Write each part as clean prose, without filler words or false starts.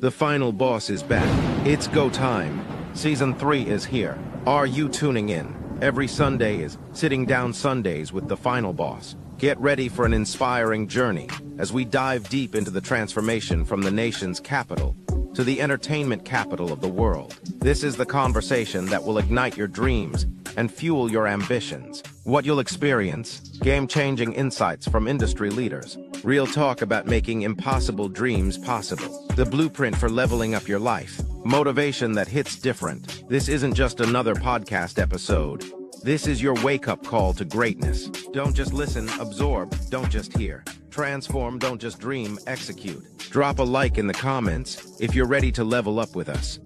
The final boss is back. It's go time. Season 3 is here. Are you tuning in? Every Sunday is Sitting Down Sundays with the final boss. Get ready for an inspiring journey as we dive deep into the transformation from the nation's capital to the entertainment capital of the world. This is the conversation that will ignite your dreams and fuel your ambitions. What you'll experience: game-changing insights from industry leaders, real talk about making impossible dreams possible, the blueprint for leveling up your life, motivation that hits different. This isn't just another podcast episode. This is your wake-up call to greatness. Don't just listen, absorb, don't just hear. Transform, don't just dream, execute. Drop a like in the comments if you're ready to level up with us.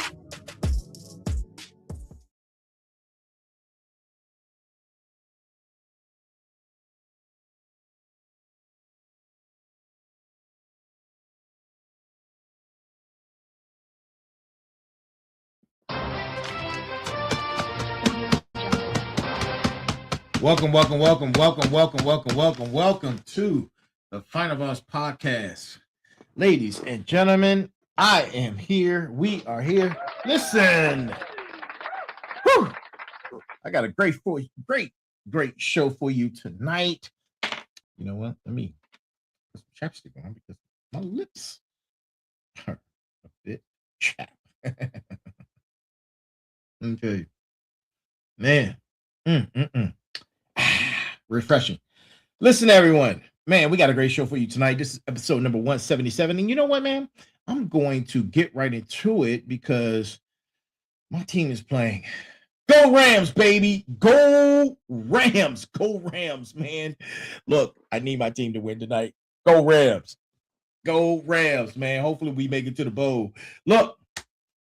Welcome to the Final Boss Podcast. Ladies and gentlemen, I am here. We are here. Listen. Whew. I got a great show for you tonight. You know what? Let me put some chapstick on because my lips are a bit chapped. Okay. Man. Refreshing. Listen, everyone. Man, we got a great show for you tonight. This is episode number 177. And you know what, man? I'm going to get right into it because my team is playing. Go Rams, baby. Go Rams. Go Rams, man. Look, I need my team to win tonight. Go Rams. Go Rams, man. Hopefully we make it to the bowl. Look,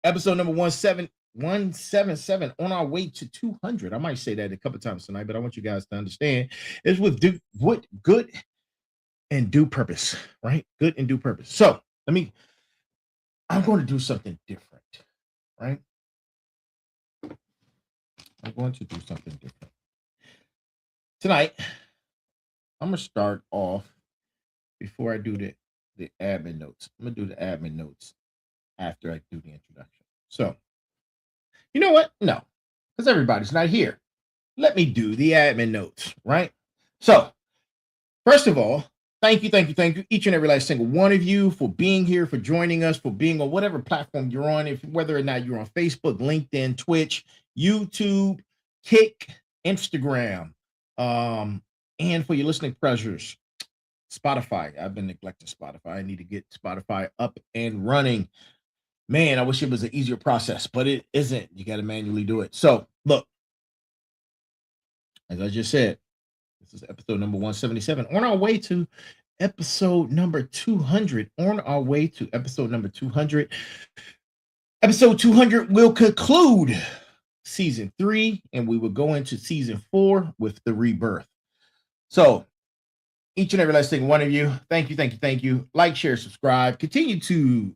episode number 177 on our way to 200. I might say that a couple times tonight, but I want you guys to understand it's with good and due purpose, right? Good and due purpose. So I'm going to do something different, right? I'm going to do something different tonight. I'm going to start off before I do the admin notes. I'm going to do the admin notes after I do the introduction. So, you know what? No, because everybody's not here. Let me do the admin notes, right? So, first of all, thank you, each and every last single one of you for being here, for joining us, for being on whatever platform you're on, whether or not you're on Facebook, LinkedIn, Twitch, YouTube, Kick, Instagram, and for your listening pleasures, Spotify. I've been neglecting Spotify. I need to get Spotify up and running. Man, I wish it was an easier process, but it isn't. You got to manually do it. So, look, as I just said, this is episode number 177. On our way to episode number 200. On our way to episode number 200. Episode 200 will conclude season 3, and we will go into season 4 with the Rebirth. So, each and every last single one of you, thank you. Like, share, subscribe. Continue to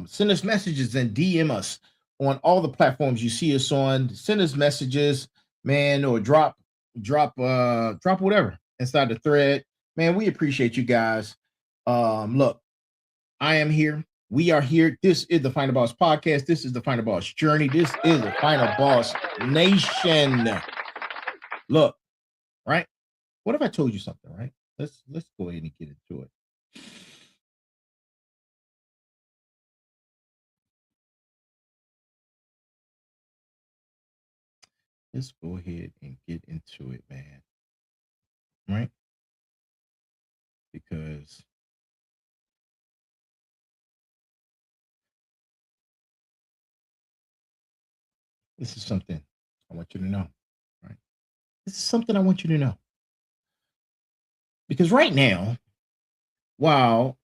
send us messages and DM us on all the platforms you see us on. Send us messages, man, or drop whatever inside the thread. Man, we appreciate you guys. Look, I am here. We are here. This is the Final Boss Podcast. This is the Final Boss Journey. This is the Final Boss Nation. Look, right? What if I told you something, right? Let's go ahead and get into it. Let's go ahead and get into it, man. Right? Because this is something I want you to know, right? This is something I want you to know. Because right now, while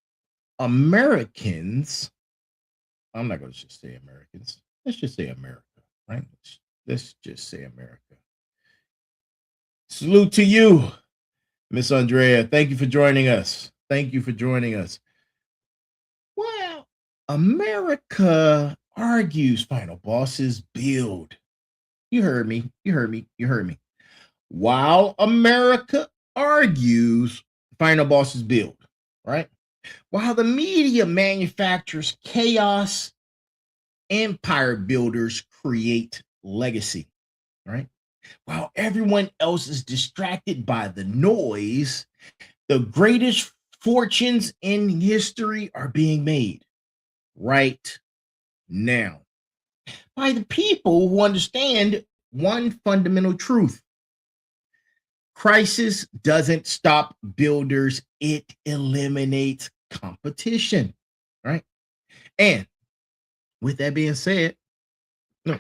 Americans, I'm not going to just say Americans, let's just say America, right? Let's just say America. Salute to you, Miss Andrea. Thank you for joining us. Well, America argues final bosses build. You heard me. While America argues, final bosses build, right? While the media manufactures chaos, empire builders create legacy, right? While everyone else is distracted by the noise, the greatest fortunes in history are being made right now by the people who understand one fundamental truth: crisis doesn't stop builders, it eliminates competition, right? And with that being said, no.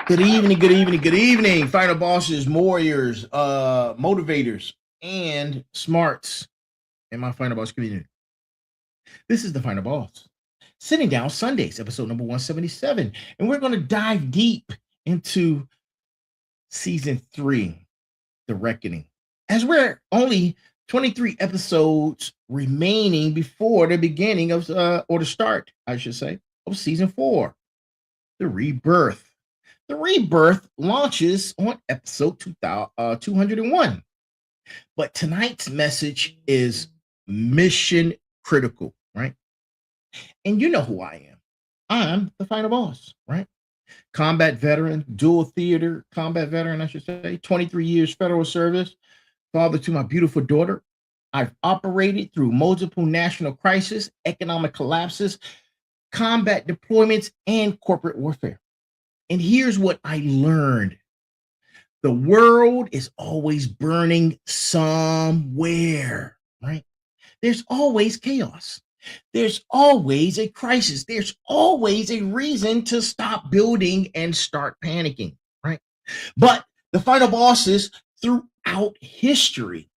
Good evening, good evening, good evening, final bosses, warriors, motivators, and smarts in my final boss community. This is the final boss. Sitting Down Sundays, episode number 177. And we're going to dive deep into season 3, The Reckoning. As we're only 23 episodes remaining before the beginning of, or the start, I should say, of season 4, The Rebirth. The Rebirth launches on episode 201. But tonight's message is mission critical, right? And you know who I am. I'm the final boss, right? Combat veteran, dual theater combat veteran, I should say, 23 years federal service, father to my beautiful daughter. I've operated through multiple national crises, economic collapses, combat deployments, and corporate warfare. And here's what I learned. The world is always burning somewhere, right? There's always chaos. There's always a crisis. There's always a reason to stop building and start panicking, right? But the final bosses throughout history,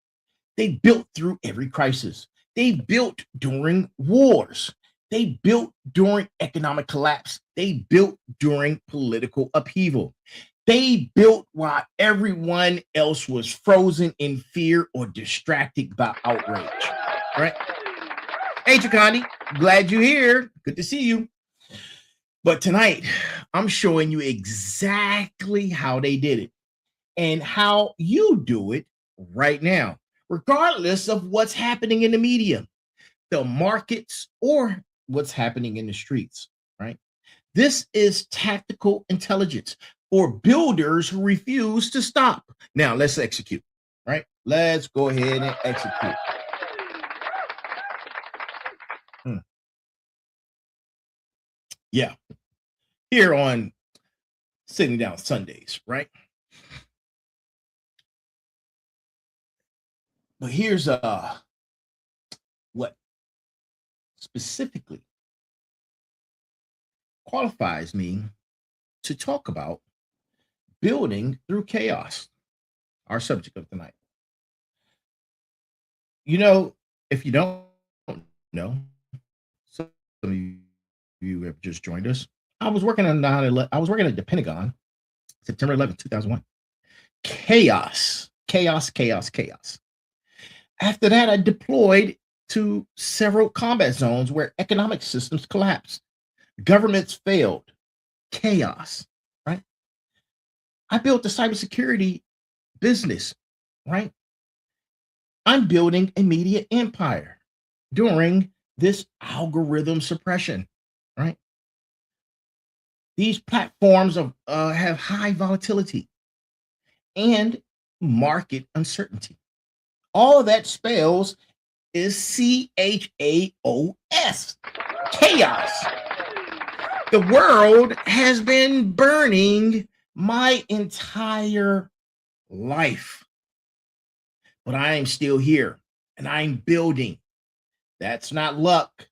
they built through every crisis. They built during wars. They built during economic collapse. They built during political upheaval. They built while everyone else was frozen in fear or distracted by outrage, right? Hey, Chakani, glad you're here. Good to see you. But tonight, I'm showing you exactly how they did it and how you do it right now, regardless of what's happening in the media, the markets, or what's happening in the streets, right? This is tactical intelligence for builders who refuse to stop. Now, let's execute, right? Let's go ahead and execute. Yeah, here on Sitting Down Sundays, right? But here's what specifically qualifies me to talk about building through chaos, our subject of tonight. You know, if you don't know, some of you have just joined us. I was working at the Pentagon, September 11th, 2001. Chaos, chaos, chaos, chaos. After that, I deployed to several combat zones where economic systems collapsed, governments failed, chaos, right? I built the cybersecurity business, right? I'm building a media empire during this algorithm suppression, right? These platforms have high volatility and market uncertainty. All that spells is CHAOS, chaos. The world has been burning my entire life, but I am still here and I'm building. That's not luck,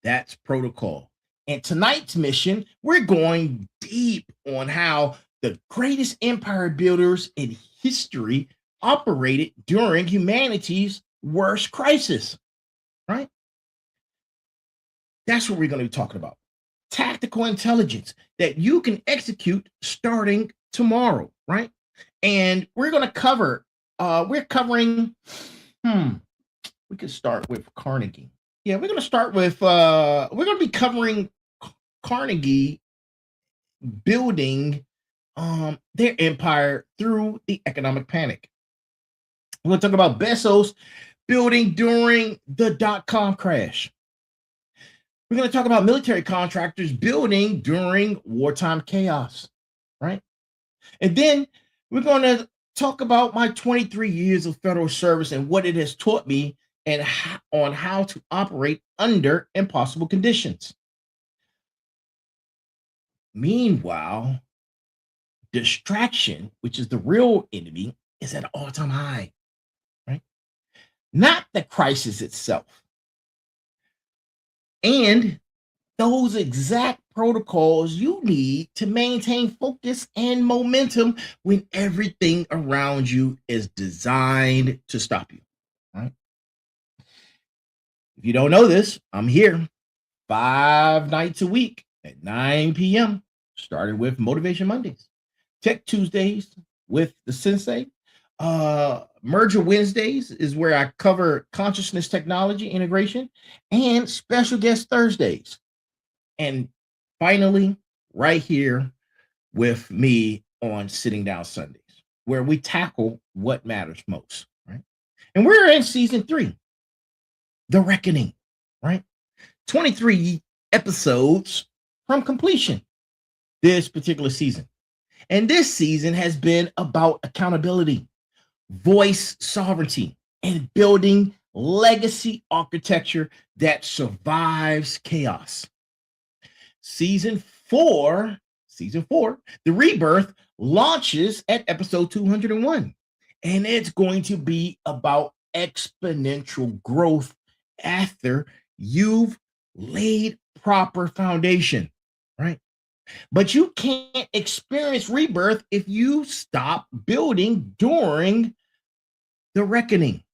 that's protocol. And tonight's mission, we're going deep on how the greatest empire builders in history operated during humanity's worst crisis, right? That's what we're going to be talking about. Tactical intelligence that you can execute starting tomorrow, right? And we're going to cover, we could start with Carnegie. Yeah, we're going to start with, we're going to be covering Carnegie building their empire through the economic panic. We're going to talk about Bezos building during the dot-com crash. We're going to talk about military contractors building during wartime chaos, right? And then we're going to talk about my 23 years of federal service and what it has taught me and on how to operate under impossible conditions. Meanwhile, distraction, which is the real enemy, is at an all-time high, right? Not the crisis itself. And those exact protocols you need to maintain focus and momentum when everything around you is designed to stop you, right? If you don't know this, I'm here 5 nights a week at 9 p.m. Started with Motivation Mondays, Tech Tuesdays with the Sensei. Merger Wednesdays is where I cover consciousness technology integration, and special guest Thursdays. And finally, right here with me on Sitting Down Sundays, where we tackle what matters most, right? And we're in season 3, The Reckoning, right? 23 episodes from completion this particular season. And this season has been about accountability, voice sovereignty, and building legacy architecture that survives chaos. Season 4, The Rebirth, launches at episode 201. And it's going to be about exponential growth after you've laid proper foundation, right? But you can't experience rebirth if you stop building during the reckoning.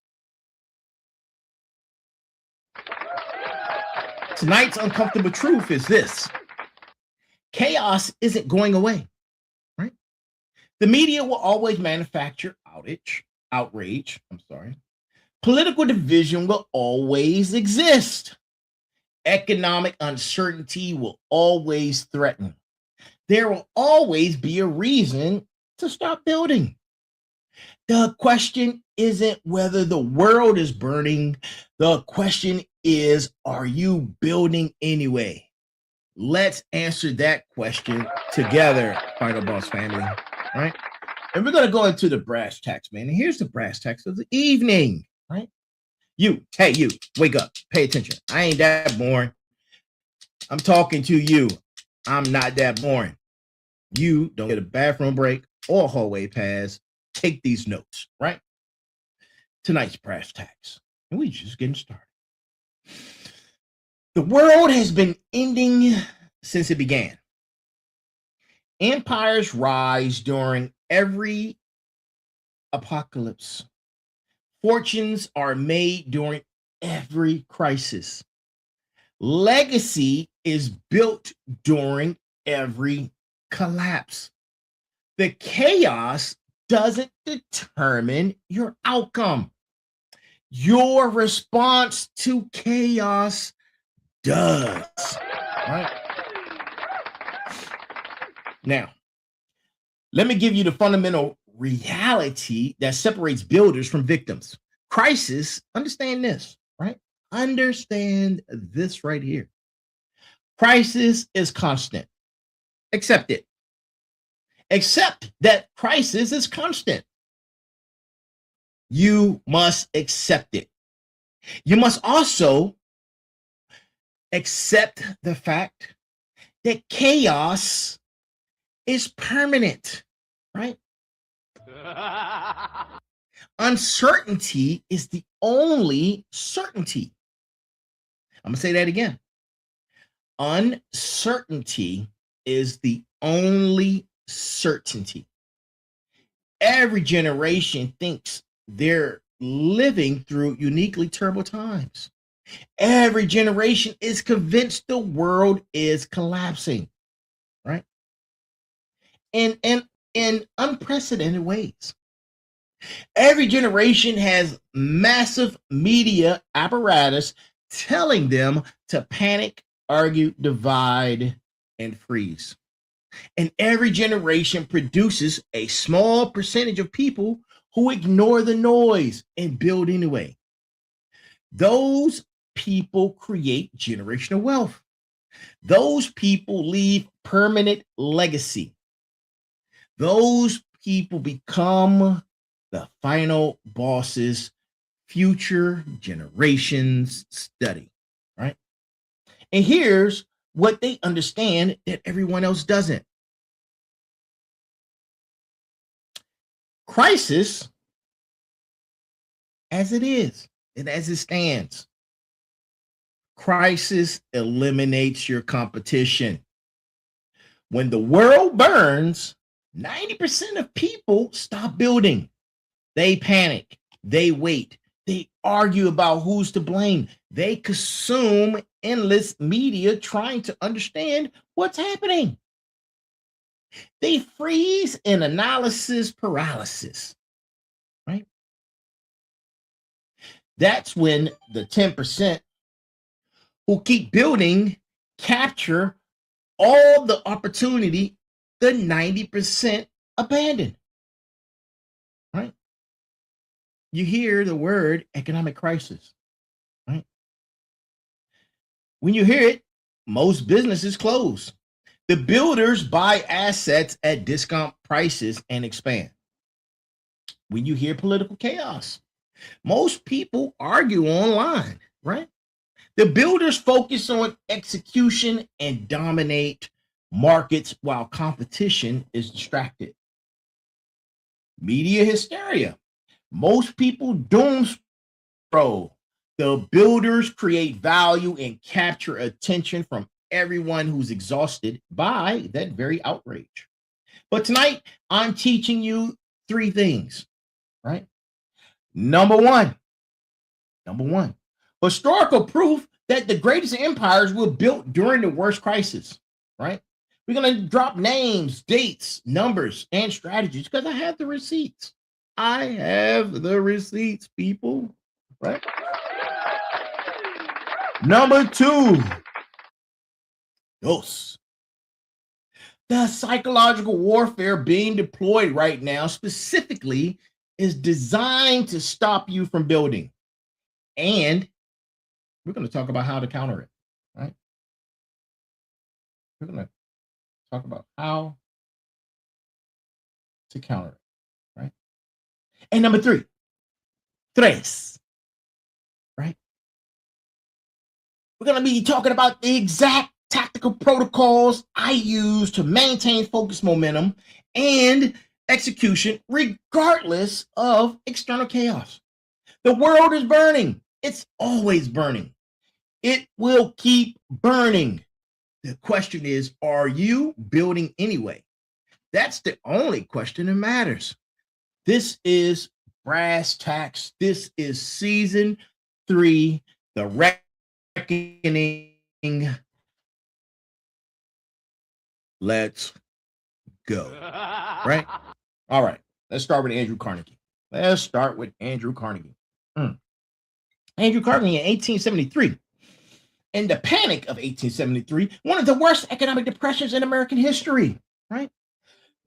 Tonight's uncomfortable truth is this: chaos isn't going away, right? The media will always manufacture outrage. Political division will always exist. Economic uncertainty will always threaten. There will always be a reason to stop building. The question isn't whether the world is burning. The question is, are you building anyway? Let's answer that question together, Final Boss family, right? And we're going to go into the brass tacks, man. And here's the brass tacks of the evening, right? You, wake up, pay attention. I ain't that boring. I'm talking to you. I'm not that boring. You don't get a bathroom break or a hallway pass. Take these notes, right? Tonight's brass tacks. And we just getting started. The world has been ending since it began. Empires rise during every apocalypse. Fortunes are made during every crisis. Legacy is built during every collapse. The chaos doesn't determine your outcome. Your response to chaos does. Right? Now, let me give you the fundamental reality that separates builders from victims. Crisis, understand this, right? Understand this right here. Crisis is constant. Accept it. Accept that crisis is constant. You must accept it. You must also accept the fact that chaos is permanent, right? Uncertainty is the only certainty. I'm going to say that again. Uncertainty is the only certainty. Every generation thinks they're living through uniquely terrible times. Every generation is convinced the world is collapsing, right? In unprecedented ways. Every generation has massive media apparatus telling them to panic, argue, divide, and freeze. And every generation produces a small percentage of people who ignore the noise and build anyway. Those people create generational wealth. Those people leave permanent legacy. Those people become the final bosses future generations study, right? And here's what they understand that everyone else doesn't. Crisis, as it is and as it stands, crisis eliminates your competition. When the world burns, 90% of people stop building. They panic. They wait. They argue about who's to blame. They consume endless media trying to understand what's happening. They freeze in analysis paralysis, right? That's when the 10% who keep building capture all the opportunity the 90% abandon, right? You hear the word economic crisis, right? When you hear it, most businesses close. The builders buy assets at discount prices and expand. When you hear political chaos, most people argue online, right? The builders focus on execution and dominate markets while competition is distracted. Media hysteria. Most people doom scroll. The builders create value and capture attention from everyone who's exhausted by that very outrage. But tonight, I'm teaching you three things, right? Number one, historical proof that the greatest empires were built during the worst crisis, right? We're going to drop names, dates, numbers, and strategies because I have the receipts. I have the receipts, people, right? Number two, the psychological warfare being deployed right now specifically is designed to stop you from building. And we're going to talk about how to counter it, right? We're going to talk about how to counter it, right? And number three, tres, right? We're going to be talking about the exact tactical protocols I use to maintain focus, momentum, and execution regardless of external chaos. The world is burning. It's always burning. It will keep burning. The question is, are you building anyway? That's the only question that matters. This is Brass Tacks. This is season 3, The Reckoning. Let's go. Right? All right. Let's start with Andrew Carnegie. Andrew Carnegie in 1873. In the Panic of 1873, one of the worst economic depressions in American history, right?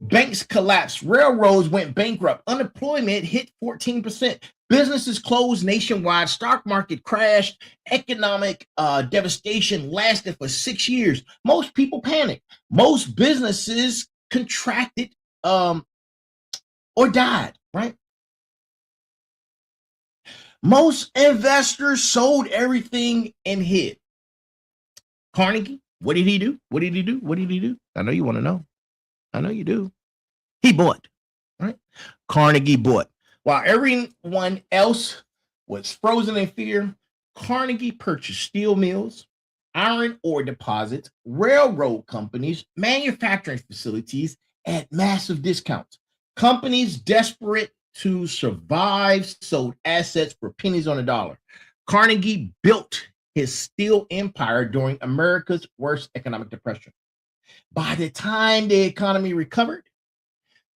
Banks collapsed, railroads went bankrupt, unemployment hit 14%, businesses closed nationwide, stock market crashed, economic devastation lasted for 6 years. Most people panicked. Most businesses contracted or died, right? Most investors sold everything and hid. Carnegie, what did he do? I know you want to know. I know you do. He bought, right? Carnegie bought. While everyone else was frozen in fear, Carnegie purchased steel mills, iron ore deposits, railroad companies, manufacturing facilities at massive discounts. Companies desperate to survive sold assets for pennies on a dollar. Carnegie built his steel empire during America's worst economic depression. By the time the economy recovered,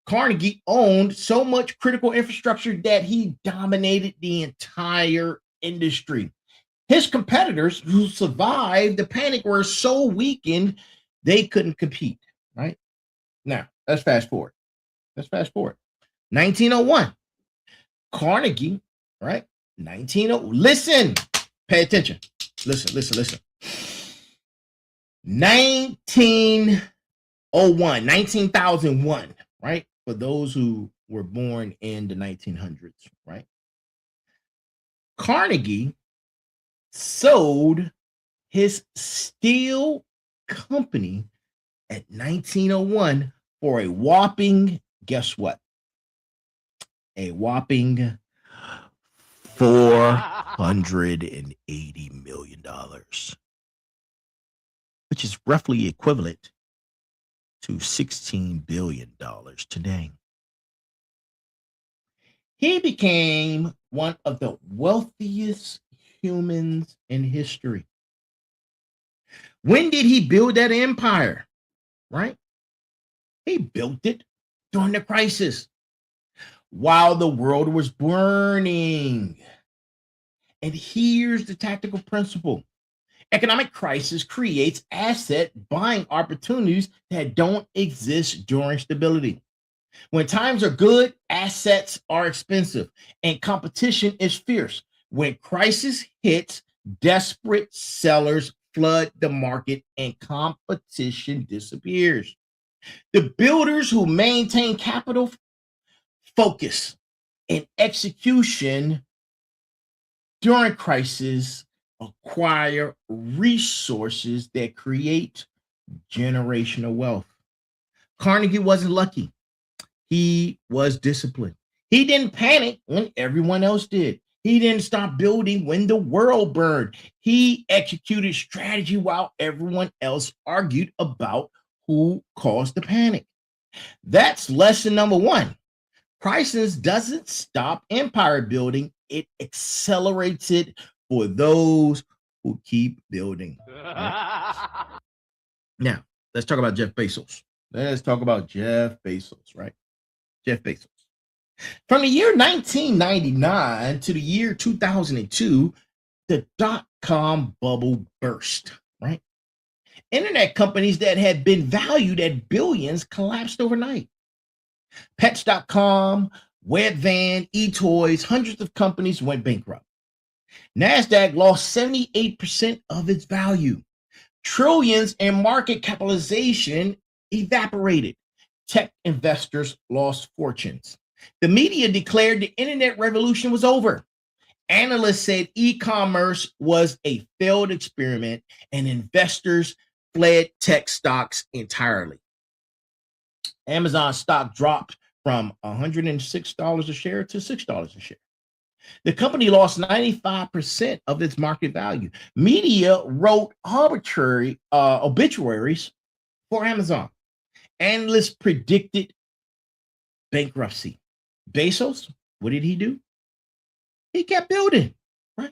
Carnegie owned so much critical infrastructure that he dominated the entire industry. His competitors who survived the panic were so weakened they couldn't compete, right? Now, let's fast forward. 1901. Carnegie, right? Listen, Pay attention. Listen. 1901, right? For those who were born in the 1900s, right? Carnegie sold his steel company at 1901 for a whopping, guess what? A whopping $480 million, which is roughly equivalent to $16 billion today. He became one of the wealthiest humans in history. When did he build that empire? Right? He built it during the crisis while the world was burning. And here's the tactical principle. Economic crisis creates asset buying opportunities that don't exist during stability. When times are good, assets are expensive and competition is fierce. When crisis hits, desperate sellers flood the market and competition disappears. The builders who maintain capital, focus, and execution during crisis acquire resources that create generational wealth. Carnegie wasn't lucky. He was disciplined. He didn't panic when everyone else did. He didn't stop building when the world burned. He executed strategy while everyone else argued about who caused the panic. That's lesson number one. Crisis doesn't stop empire building, it accelerates it for those who keep building. Right? Now, let's talk about Jeff Bezos. Let's talk about Jeff Bezos, right? Jeff Bezos. From the year 1999 to the year 2002, the dot-com bubble burst, right? Internet companies that had been valued at billions collapsed overnight. Pets.com, Webvan, eToys, hundreds of companies went bankrupt. NASDAQ lost 78% of its value. Trillions in market capitalization evaporated. Tech investors lost fortunes. The media declared the internet revolution was over. Analysts said e-commerce was a failed experiment and investors fled tech stocks entirely. Amazon stock dropped from $106 a share to $6 a share. The company lost 95% of its market value. Media wrote obituaries for Amazon. Analysts predicted bankruptcy. Bezos, what did he do? He kept building, right?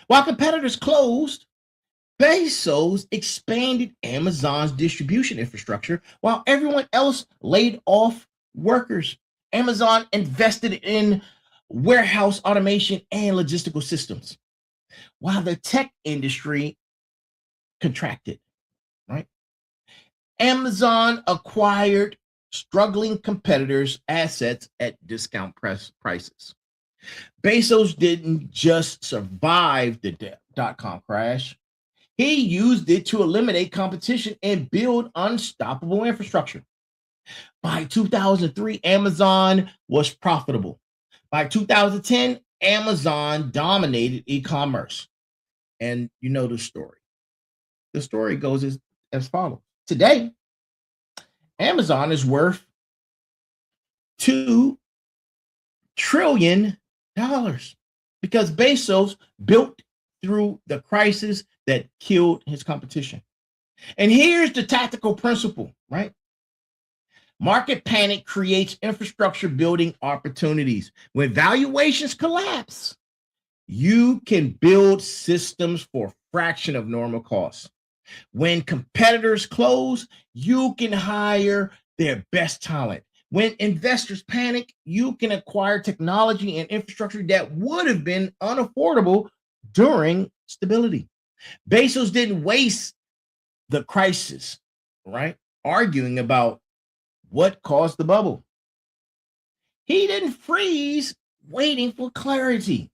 While competitors closed, Bezos expanded Amazon's distribution infrastructure while everyone else laid off workers. Amazon invested in warehouse automation and logistical systems while the tech industry contracted, right? Amazon acquired struggling competitors' assets at discount prices. Bezos didn't just survive the dot-com crash. He used it to eliminate competition and build unstoppable infrastructure. By 2003, Amazon was profitable. By 2010, Amazon dominated e-commerce. And you know the story. The story goes as follows. Today, Amazon is worth $2 trillion because Bezos built through the crisis that killed his competition. And here's the tactical principle, right? Market panic creates infrastructure building opportunities. When valuations collapse, you can build systems for a fraction of normal costs. When competitors close, you can hire their best talent. When investors panic, you can acquire technology and infrastructure that would have been unaffordable during stability. Bezos didn't waste the crisis, right, arguing about what caused the bubble. He didn't freeze waiting for clarity.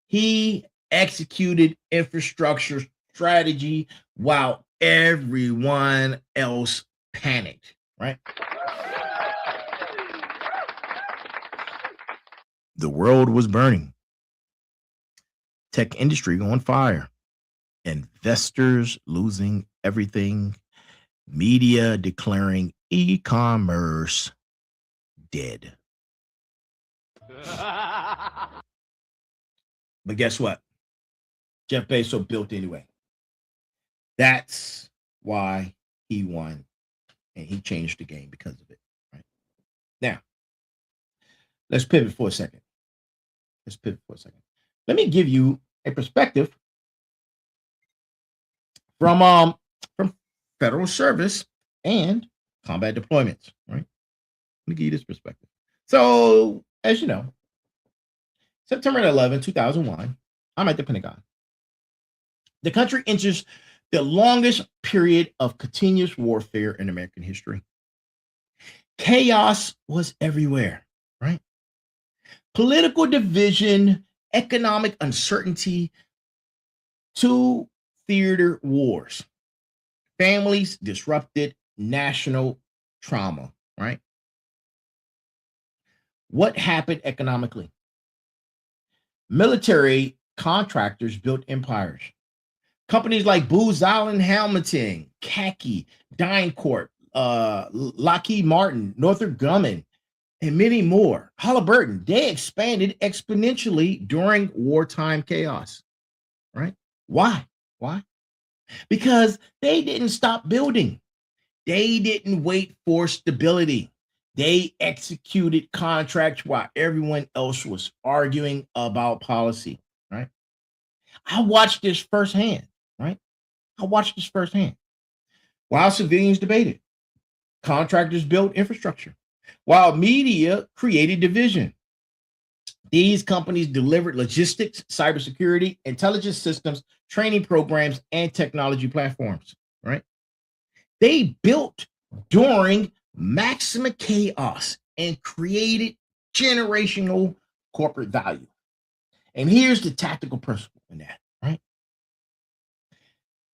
He executed infrastructure strategy while everyone else panicked, right? The world was burning. Tech industry on fire. Investors losing everything. Media declaring e-commerce dead. But guess what? Jeff Bezos built anyway. That's why he won, and he changed the game because of it. Right now, let's pivot for a second. Let me give you a perspective from federal service and combat deployments. Right. Let me give you this perspective. So, as you know, September 11, 2001, I'm at the Pentagon. The country enters the longest period of continuous warfare in American history. Chaos was everywhere, right? Political division, economic uncertainty, 2 theater wars, families disrupted, national trauma, right? What happened economically? Military contractors built empires. Companies like Booz Allen Hamilton, Khaki, DynCorp, Lockheed Martin, Northrop Grumman, and many more, Halliburton, they expanded exponentially during wartime chaos, right? Why? Because they didn't stop building. They didn't wait for stability. They executed contracts while everyone else was arguing about policy, right? I watched this firsthand, right? While civilians debated, contractors built infrastructure, while media created division. These companies delivered logistics, cybersecurity, intelligence systems, training programs, and technology platforms, right? They built during maximum chaos and created generational corporate value. And here's the tactical principle in that, right?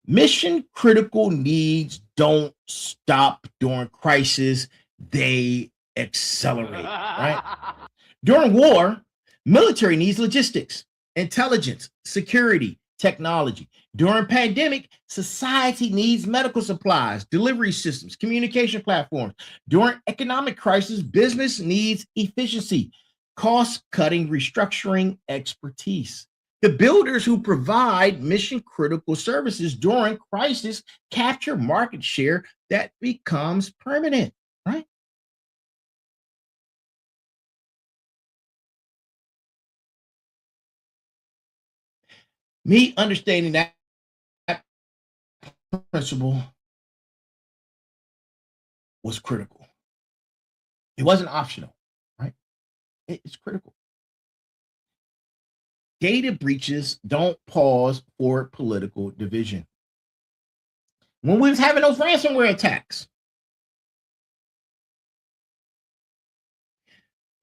Mission critical needs don't stop during crisis, they accelerate, right? During war, military needs logistics, intelligence, security, technology. During pandemic, society needs medical supplies, delivery systems, communication platforms. During economic crisis, business needs efficiency, cost-cutting, restructuring, expertise. The builders who provide mission-critical services during crisis capture market share that becomes permanent, right? Me understanding that principle was critical. It wasn't optional, right? It's critical. Data breaches don't pause for political division. When we was having those ransomware attacks,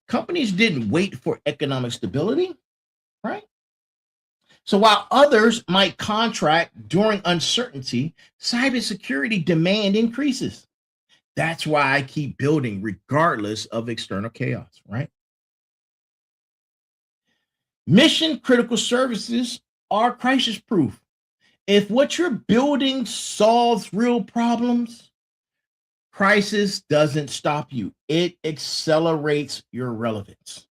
companies didn't wait for economic stability, right? So while others might contract during uncertainty, cybersecurity demand increases. That's why I keep building regardless of external chaos, right? Mission critical services are crisis proof. If what you're building solves real problems, crisis doesn't stop you, it accelerates your relevance.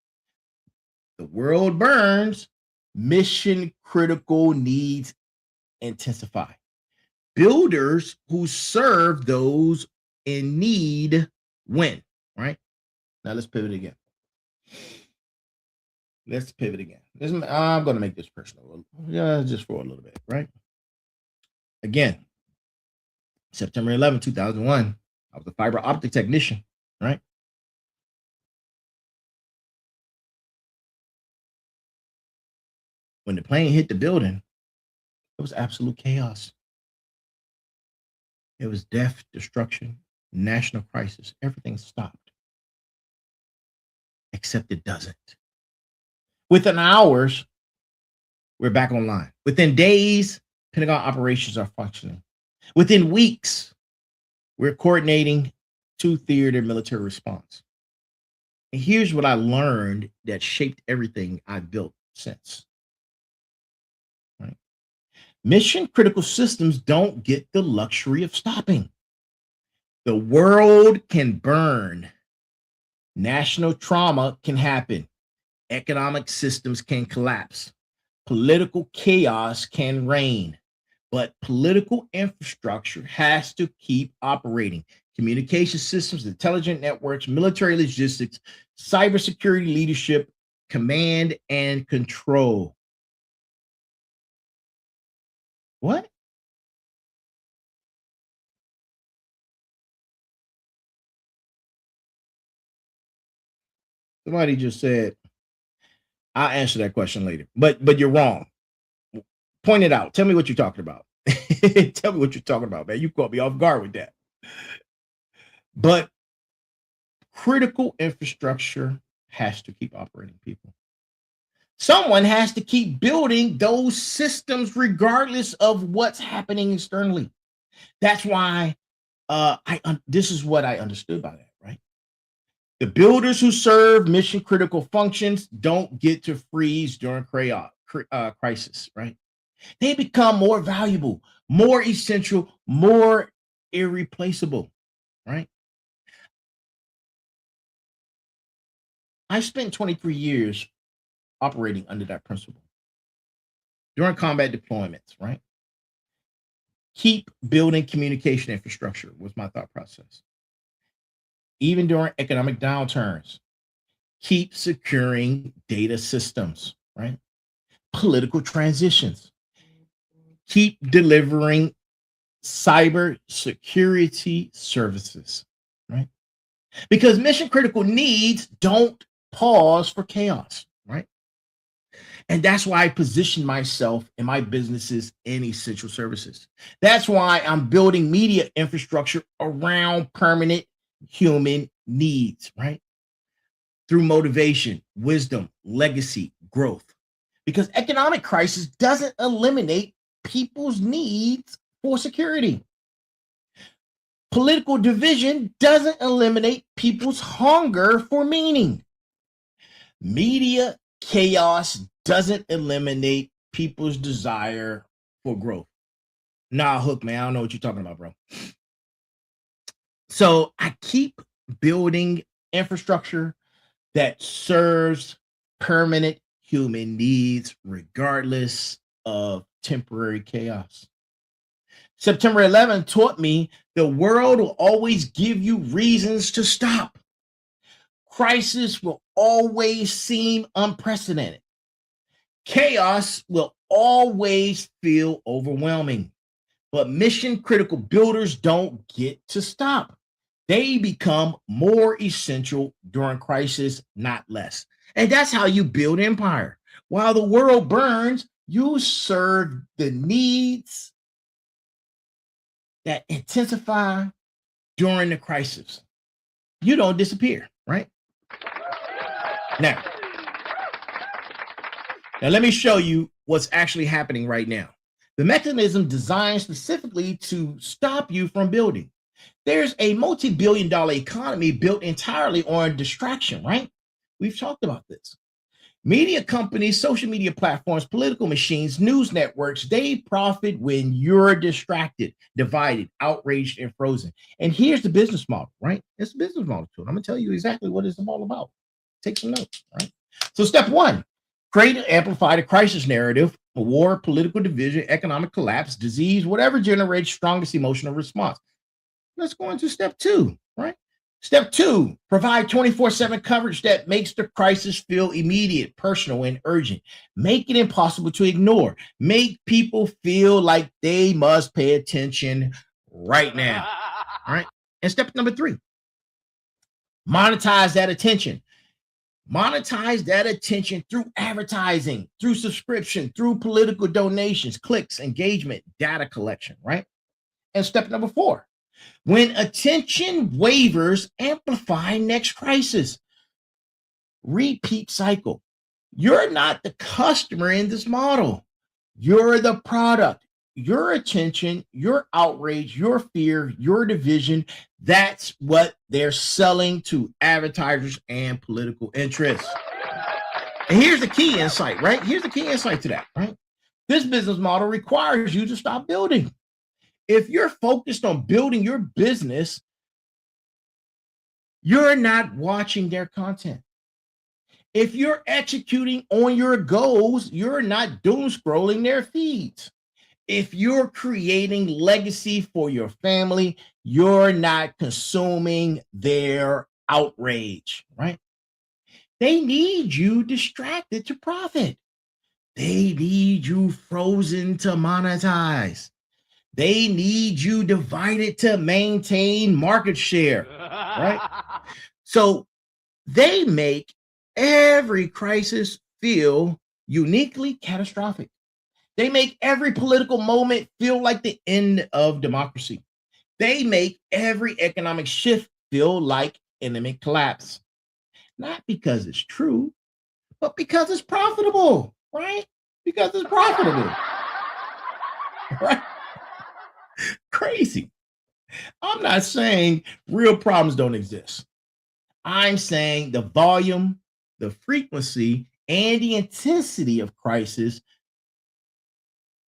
The world burns, mission critical needs intensify. Builders who serve those in need win, right? Now let's pivot again. I'm going to make this personal, just for a little bit, right? Again, September 11, 2001, I was a fiber optic technician, right? When the plane hit the building, it was absolute chaos. It was death, destruction, national crisis. Everything stopped, except it doesn't. Within hours, we're back online. Within days, Pentagon operations are functioning. Within weeks, we're coordinating two-theater military response. And here's what I learned that shaped everything I've built since. Right? Mission critical systems don't get the luxury of stopping. The world can burn. National trauma can happen. Economic systems can collapse. Political chaos can reign. But political infrastructure has to keep operating. Communication systems, intelligent networks, military logistics, cybersecurity leadership, command and control. What? Somebody just said, I'll answer that question later. But you're wrong. Point it out. Tell me what you're talking about. Tell me what you're talking about, man. You caught me off guard with that. But critical infrastructure has to keep operating, people. Someone has to keep building those systems regardless of what's happening externally. That's why this is what I understood by that, right? The builders who serve mission critical functions don't get to freeze during crisis, right? They become more valuable, more essential, more irreplaceable, right? I spent 23 years operating under that principle. During combat deployments, right? Keep building communication infrastructure was my thought process. Even during economic downturns, keep securing data systems, right? Political transitions, keep delivering cyber security services, right? Because mission critical needs don't pause for chaos, right? And that's why I position myself in my businesses in essential services. That's why I'm building media infrastructure around permanent human needs, right? Through motivation, wisdom, legacy, growth. Because economic crisis doesn't eliminate people's needs for security. Political division doesn't eliminate people's hunger for meaning. Media chaos doesn't eliminate people's desire for growth. Nah, Hook, man, I don't know what you're talking about, bro. So I keep building infrastructure that serves permanent human needs regardless of temporary chaos. September 11 taught me the world will always give you reasons to stop. Crisis will always seem unprecedented. Chaos will always feel overwhelming. But mission critical builders don't get to stop. They become more essential during crisis, not less. And that's how you build empire. While the world burns, you serve the needs that intensify during the crisis. You don't disappear, right? Now let me show you what's actually happening right now. The mechanism designed specifically to stop you from building. There's a multi-billion-dollar economy built entirely on distraction, right? We've talked about this. Media companies, social media platforms, political machines, news networks, they profit when you're distracted, divided, outraged, and frozen. And here's the business model, right? It's a business model tool. I'm going to tell you exactly what it's all about. Take some notes, right? So step one, create and amplify the crisis narrative, a war, political division, economic collapse, disease, whatever generates strongest emotional response. Let's go into step two, right? Step two, provide 24/7 coverage that makes the crisis feel immediate, personal, and urgent. Make it impossible to ignore. Make people feel like they must pay attention right now, right? And step number three, monetize that attention. Monetize that attention through advertising, through subscription, through political donations, clicks, engagement, data collection, right? And step number four, when attention wavers, amplify next crisis. Repeat cycle. You're not the customer in this model. You're the product. Your attention, your outrage, your fear, your division, that's what they're selling to advertisers and political interests. And here's the key insight, right? Here's the key insight to that, right? This business model requires you to stop building. If you're focused on building your business, you're not watching their content. If you're executing on your goals, you're not doom scrolling their feeds. If you're creating legacy for your family, you're not consuming their outrage, right? They need you distracted to profit. They need you frozen to monetize. They need you divided to maintain market share, right? So they make every crisis feel uniquely catastrophic. They make every political moment feel like the end of democracy. They make every economic shift feel like imminent collapse. Not because it's true, but because it's profitable, right? Because it's profitable, right? Crazy. I'm not saying real problems don't exist. I'm saying the volume, the frequency, and the intensity of crisis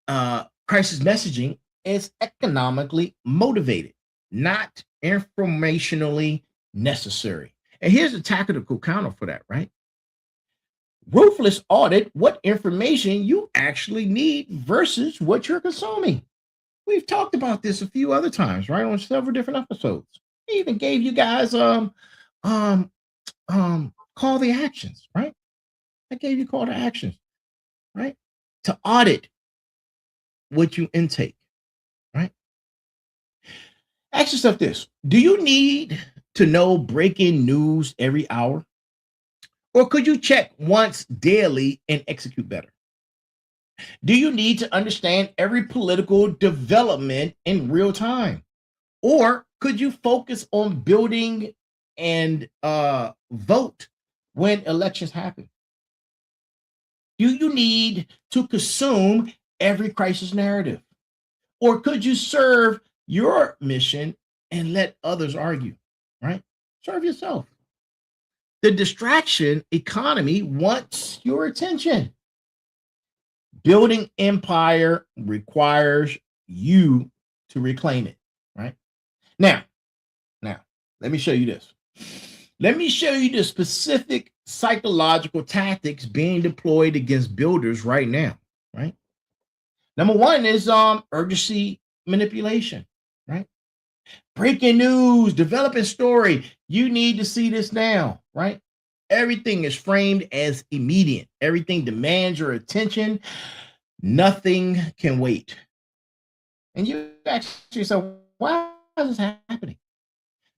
messaging is economically motivated, not informationally necessary. And here's the tactical counter for that, right? Ruthless audit what information you actually need versus what you're consuming. We've talked about this a few other times, right? On several different episodes. I even gave you guys call the actions, right? I gave you call to actions, right? To audit what you intake, right? Ask yourself this: do you need to know breaking news every hour? Or could you check once daily and execute better? Do you need to understand every political development in real time? Or could you focus on building and vote when elections happen? Do you need to consume every crisis narrative? Or could you serve your mission and let others argue, right? Serve yourself. The distraction economy wants your attention. Building empire requires you to reclaim it, right? Now, let me show you this. Let me show you the specific psychological tactics being deployed against builders right now, right? Number one is urgency manipulation, right? Breaking news, developing story. You need to see this now, right? Everything is framed as immediate. Everything demands your attention. Nothing can wait. And you ask yourself, why is this happening?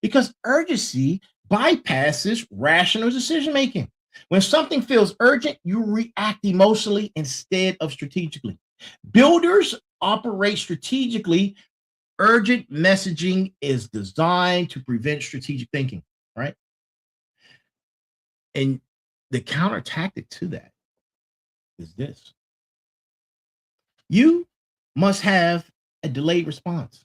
Because urgency bypasses rational decision making. When something feels urgent, you react emotionally instead of strategically. Builders operate strategically. Urgent messaging is designed to prevent strategic thinking, right? And the counter tactic to that is this: you must have a delayed response.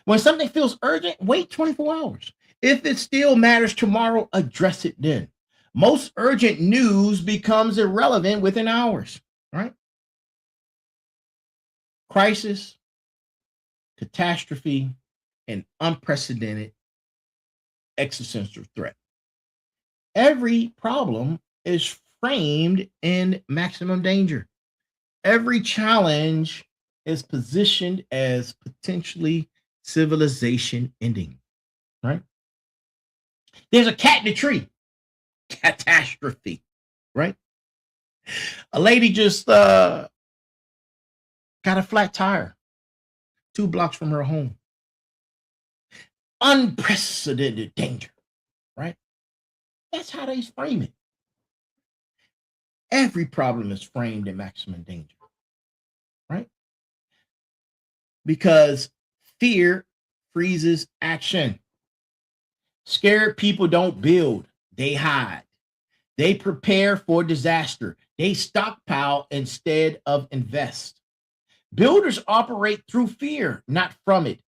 When something feels urgent, wait 24 hours. If it still matters tomorrow, address it then. Most urgent news becomes irrelevant within hours, right? Crisis, catastrophe, and unprecedented existential threat. Every problem is framed in maximum danger. Every challenge is positioned as potentially civilization ending, right? There's a cat in the tree. Catastrophe, right? A lady just got a flat tire 2 blocks from her home. Unprecedented danger, right? That's how they frame it. Every problem is framed in maximum danger, right? Because fear freezes action. Scared people don't build, they hide. They prepare for disaster. They stockpile instead of invest. Builders operate through fear, not from it.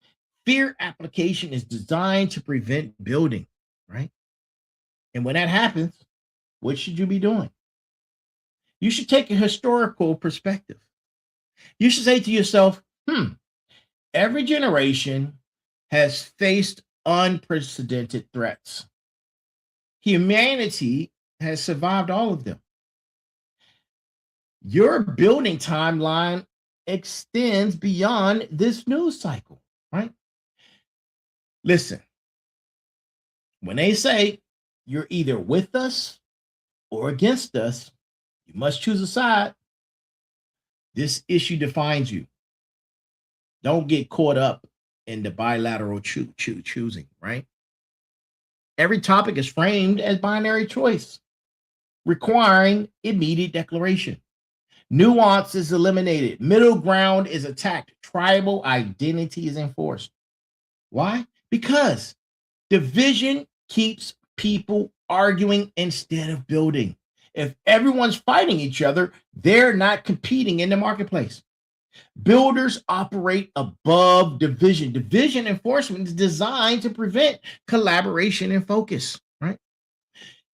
Fear application is designed to prevent building, right? And when that happens, what should you be doing? You should take a historical perspective. You should say to yourself, every generation has faced unprecedented threats. Humanity has survived all of them. Your building timeline extends beyond this news cycle, right? Listen, when they say you're either with us or against us, you must choose a side. This issue defines you. Don't get caught up in the bilateral choosing, right? Every topic is framed as binary choice, requiring immediate declaration. Nuance is eliminated. Middle ground is attacked. Tribal identity is enforced. Why? Because division keeps people arguing instead of building. If everyone's fighting each other, they're not competing in the marketplace. Builders operate above division. Division enforcement is designed to prevent collaboration and focus, right?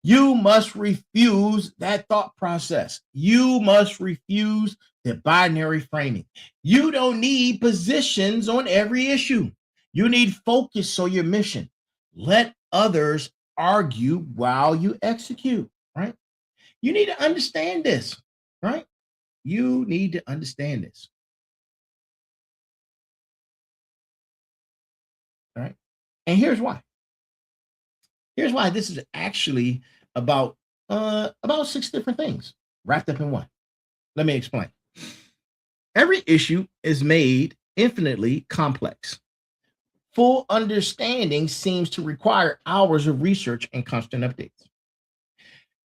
You must refuse that thought process. You must refuse the binary framing. You don't need positions on every issue. You need focus on your mission. Let others argue while you execute, right? You need to understand this, right? You need to understand this. All right. And here's why. Here's why this is actually about 6 different things wrapped up in one. Let me explain. Every issue is made infinitely complex. Full understanding seems to require hours of research and constant updates.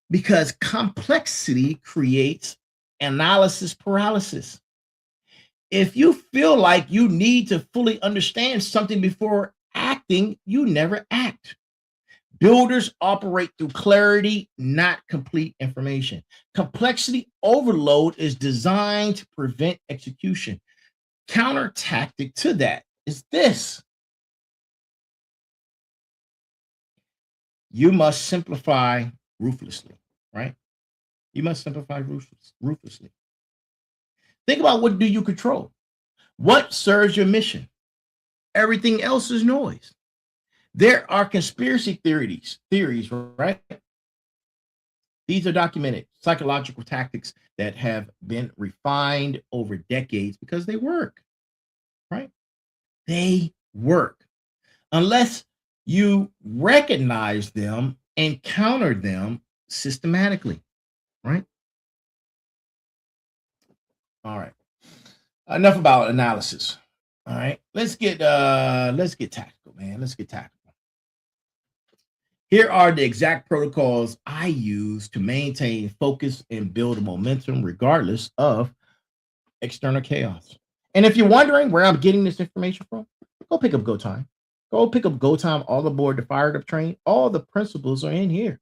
Because complexity creates analysis paralysis. If you feel like you need to fully understand something before acting, you never act. Builders operate through clarity, not complete information. Complexity overload is designed to prevent execution. Counter tactic to that is this. You must simplify ruthlessly, right? You must simplify ruthlessly. Think about, what do you control? What serves your mission? Everything else is noise. There are conspiracy theories, right? These are documented psychological tactics that have been refined over decades because they work, right? They work. Unless you recognize them and counter them systematically, right? All right. Enough about analysis. All right. Let's get tactical, man. Let's get tactical. Here are the exact protocols I use to maintain focus and build momentum regardless of external chaos. And if you're wondering where I'm getting this information from, go pick up Go Time. Go pick up Go Time, all aboard the Fired Up train. All the principles are in here.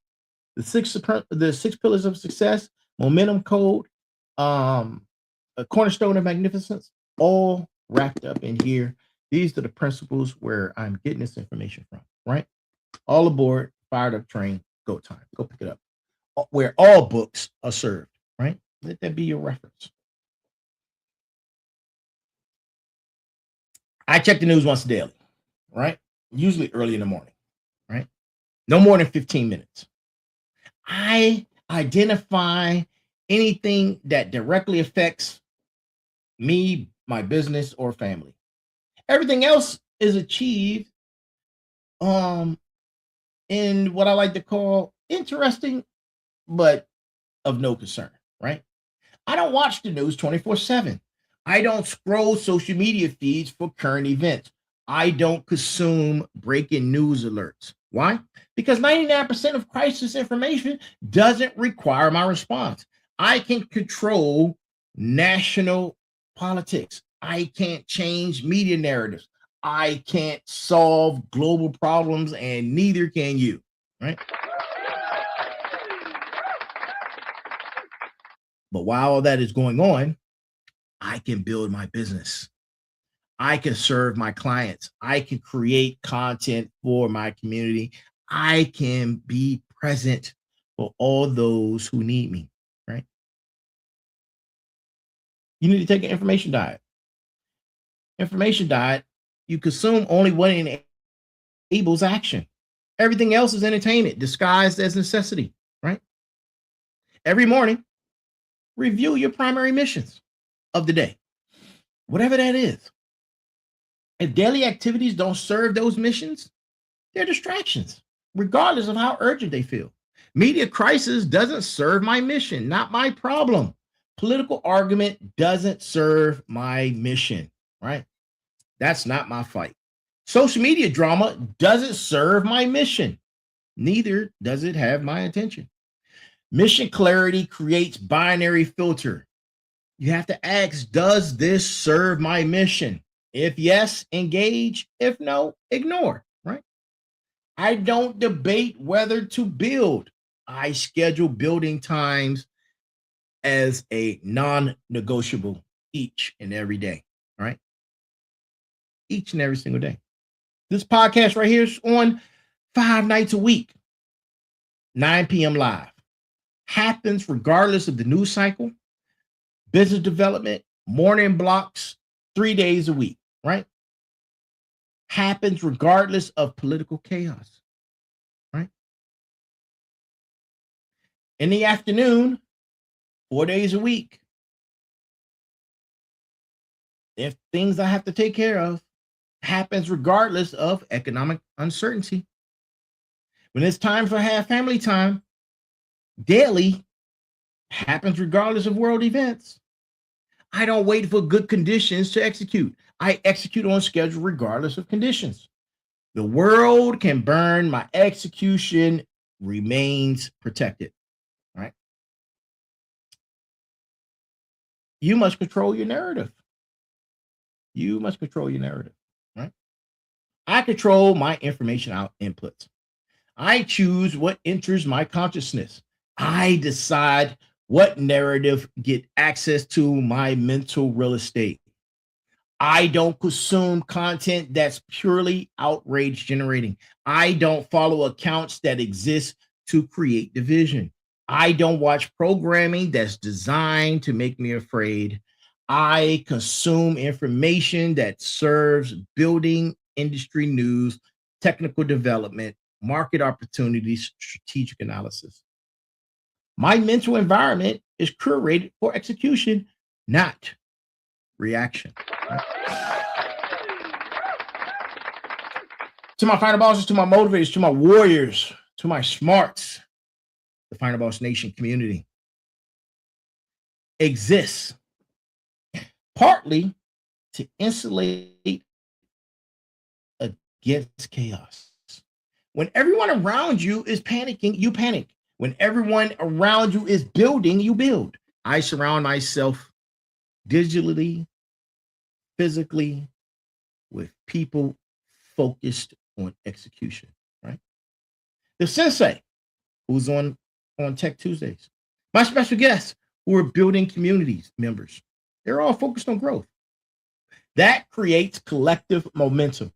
The six pillars of success, momentum code, a cornerstone of magnificence, all wrapped up in here. These are the principles where I'm getting this information from, right? All aboard, Fired Up train, Go Time. Go pick it up. Where all books are served, right? Let that be your reference. I check the news once daily, right? Usually early in the morning, right? No more than 15 minutes. I identify anything that directly affects me, my business, or family. Everything else is achieved in what I like to call interesting, but of no concern, right? I don't watch the news 24/7. I don't scroll social media feeds for current events. I don't consume breaking news alerts. Why? Because 99% of crisis information doesn't require my response. I can control national politics. I can't change media narratives. I can't solve global problems, and neither can you, right? But while all that is going on, I can build my business. I can serve my clients. I can create content for my community. I can be present for all those who need me, right? You need to take an information diet. Information diet, you consume only what enables action. Everything else is entertainment disguised as necessity, right? Every morning, review your primary missions of the day, whatever that is. If daily activities don't serve those missions, they're distractions, regardless of how urgent they feel. Media crisis doesn't serve my mission, not my problem. Political argument doesn't serve my mission, right? That's not my fight. Social media drama doesn't serve my mission. Neither does it have my attention. Mission clarity creates binary filter. You have to ask, does this serve my mission? If yes, engage. If no, ignore, right? I don't debate whether to build. I schedule building times as a non-negotiable each and every day, right? Each and every single day. This podcast right here is on 5 nights a week, 9 p.m. live. Happens regardless of the news cycle, business development, morning blocks, 3 days a week, right? Happens regardless of political chaos, right? In the afternoon, 4 days a week. If things I have to take care of, happens regardless of economic uncertainty. When it's time for have family time, daily, happens regardless of world events. I don't wait for good conditions to execute. I execute on schedule regardless of conditions. The world can burn, my execution remains protected, right? You must control your narrative. You must control your narrative, right? I control my information out inputs. I choose what enters my consciousness. I decide what narrative get access to my mental real estate. I don't consume content that's purely outrage generating. I don't follow accounts that exist to create division. I don't watch programming that's designed to make me afraid. I consume information that serves building industry news, technical development, market opportunities, strategic analysis. My mental environment is curated for execution, not reaction. To my final bosses, to my motivators, to my warriors, to my smarts, the Final Boss Nation community exists partly to insulate against chaos. When everyone around you is panicking, you panic. When everyone around you is building, you build. I surround myself digitally, physically, with people focused on execution, right? The sensei, who's on Tech Tuesdays. My special guests, who are building communities members. They're all focused on growth. That creates collective momentum.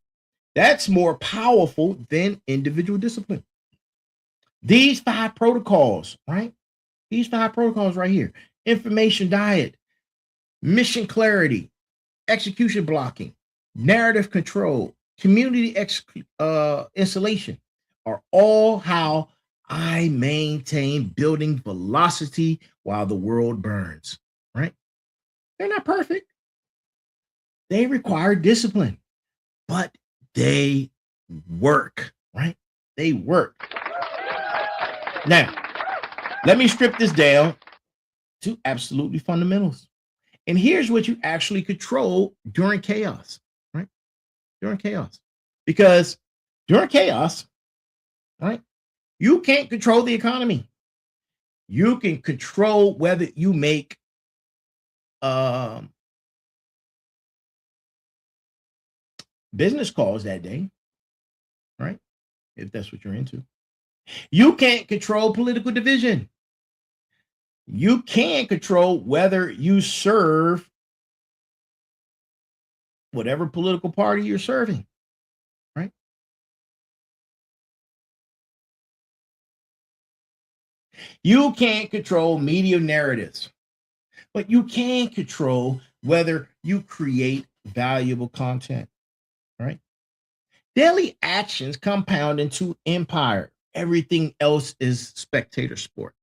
That's more powerful than individual discipline. These 5 protocols, right? These 5 protocols right here: information diet, mission clarity, execution blocking, narrative control, community installation, are all how I maintain building velocity while the world burns, right? They're not perfect. They require discipline, but they work, right? They work. Now, let me strip this down to absolutely fundamentals. And here's what you actually control during chaos, right? During chaos. Because during chaos, right, you can't control the economy. You can control whether you make business calls that day, right? If that's what you're into. You can't control political division. You can control whether you serve whatever political party you're serving, right? You can't control media narratives, but you can control whether you create valuable content, right? Daily actions compound into empire. Everything else is spectator sport.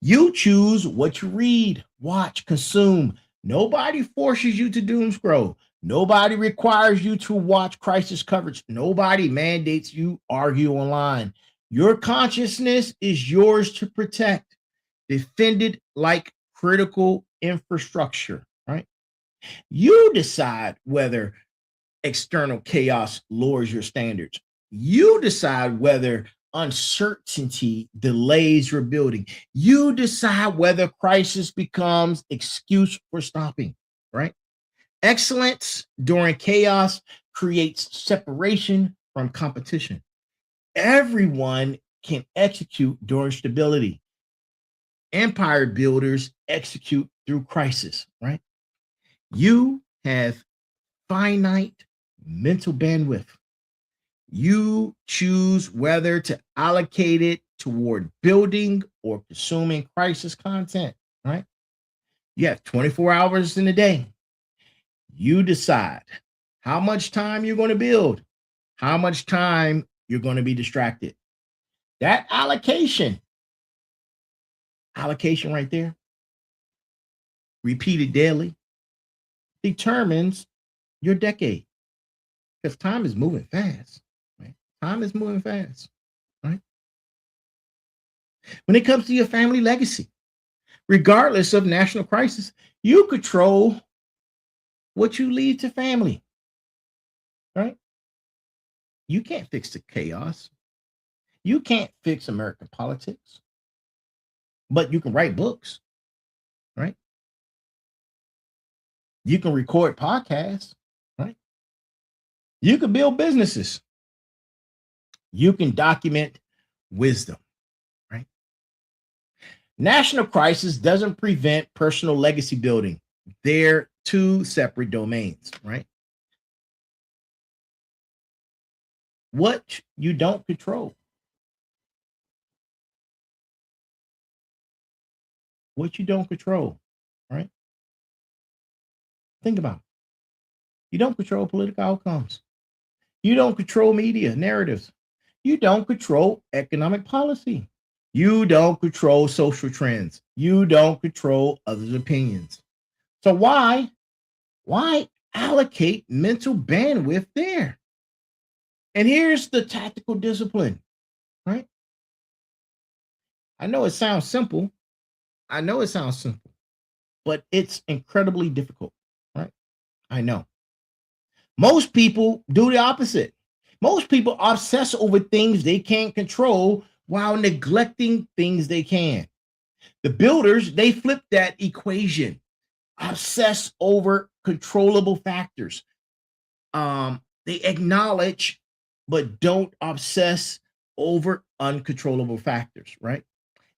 You choose what you read, watch, consume. Nobody forces you to doom scroll. Nobody requires you to watch crisis coverage. Nobody mandates you argue online. Your consciousness is yours to protect, defended like critical infrastructure, right? You decide whether external chaos lowers your standards. You decide whether uncertainty delays your building. You decide whether crisis becomes excuse for stopping, right? Excellence during chaos creates separation from competition. Everyone can execute during stability. Empire builders execute through crisis, right? You have finite mental bandwidth. You choose whether to allocate it toward building or consuming crisis content, right? You have 24 hours in a day. You decide how much time you're going to build, how much time you're going to be distracted. That allocation right there, repeated daily, determines your decade because time is moving fast, right? Time is moving fast, right? When it comes to your family legacy, regardless of national crisis, you control what you leave to family, right? You can't fix the chaos. You can't fix American politics, but you can write books, right? You can record podcasts, right? You can build businesses. You can document wisdom, right? National crisis doesn't prevent personal legacy building. They're two separate domains, right? What you don't control. What you don't control, right? Think about it. You don't control political outcomes. You don't control media narratives. You don't control economic policy. You don't control social trends. You don't control others' opinions. So why allocate mental bandwidth there? And here's the tactical discipline, right? I know it sounds simple. I know it sounds simple, but it's incredibly difficult, right? I know. Most people do the opposite. Most people obsess over things they can't control while neglecting things they can. The builders, they flip that equation, obsess over controllable factors. They acknowledge but don't obsess over uncontrollable factors, right?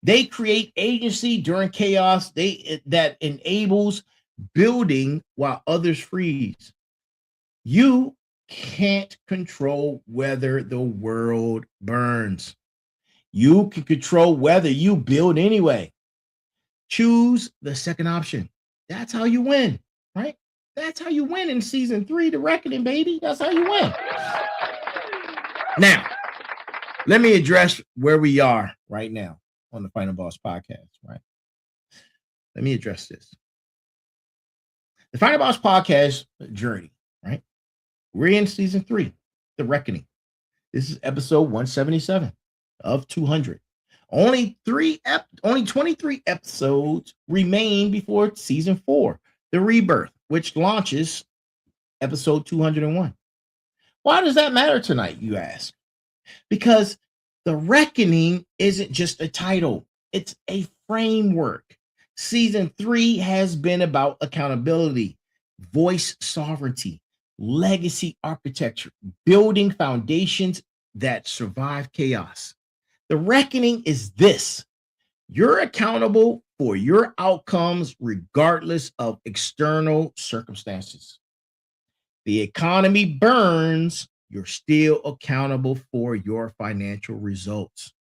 They create agency during chaos. That enables building while others freeze. You can't control whether the world burns. You can control whether you build anyway. Choose the second option. That's how you win, right? That's how you win in season 3, The Reckoning, baby. That's how you win. Now, let me address where we are right now on the Final Boss podcast, right? Let me address this. The Final Boss podcast journey, right? We're in season 3, The Reckoning. This is episode 177 of 200. Only 23 episodes remain before season 4, The Rebirth, which launches episode 201. Why does that matter tonight, you ask? Because The Reckoning isn't just a title, it's a framework. Season 3 has been about accountability, voice sovereignty, legacy architecture, building foundations that survive chaos. The reckoning is this: you're accountable for your outcomes regardless of external circumstances. the economy burns, you're still accountable for your financial results.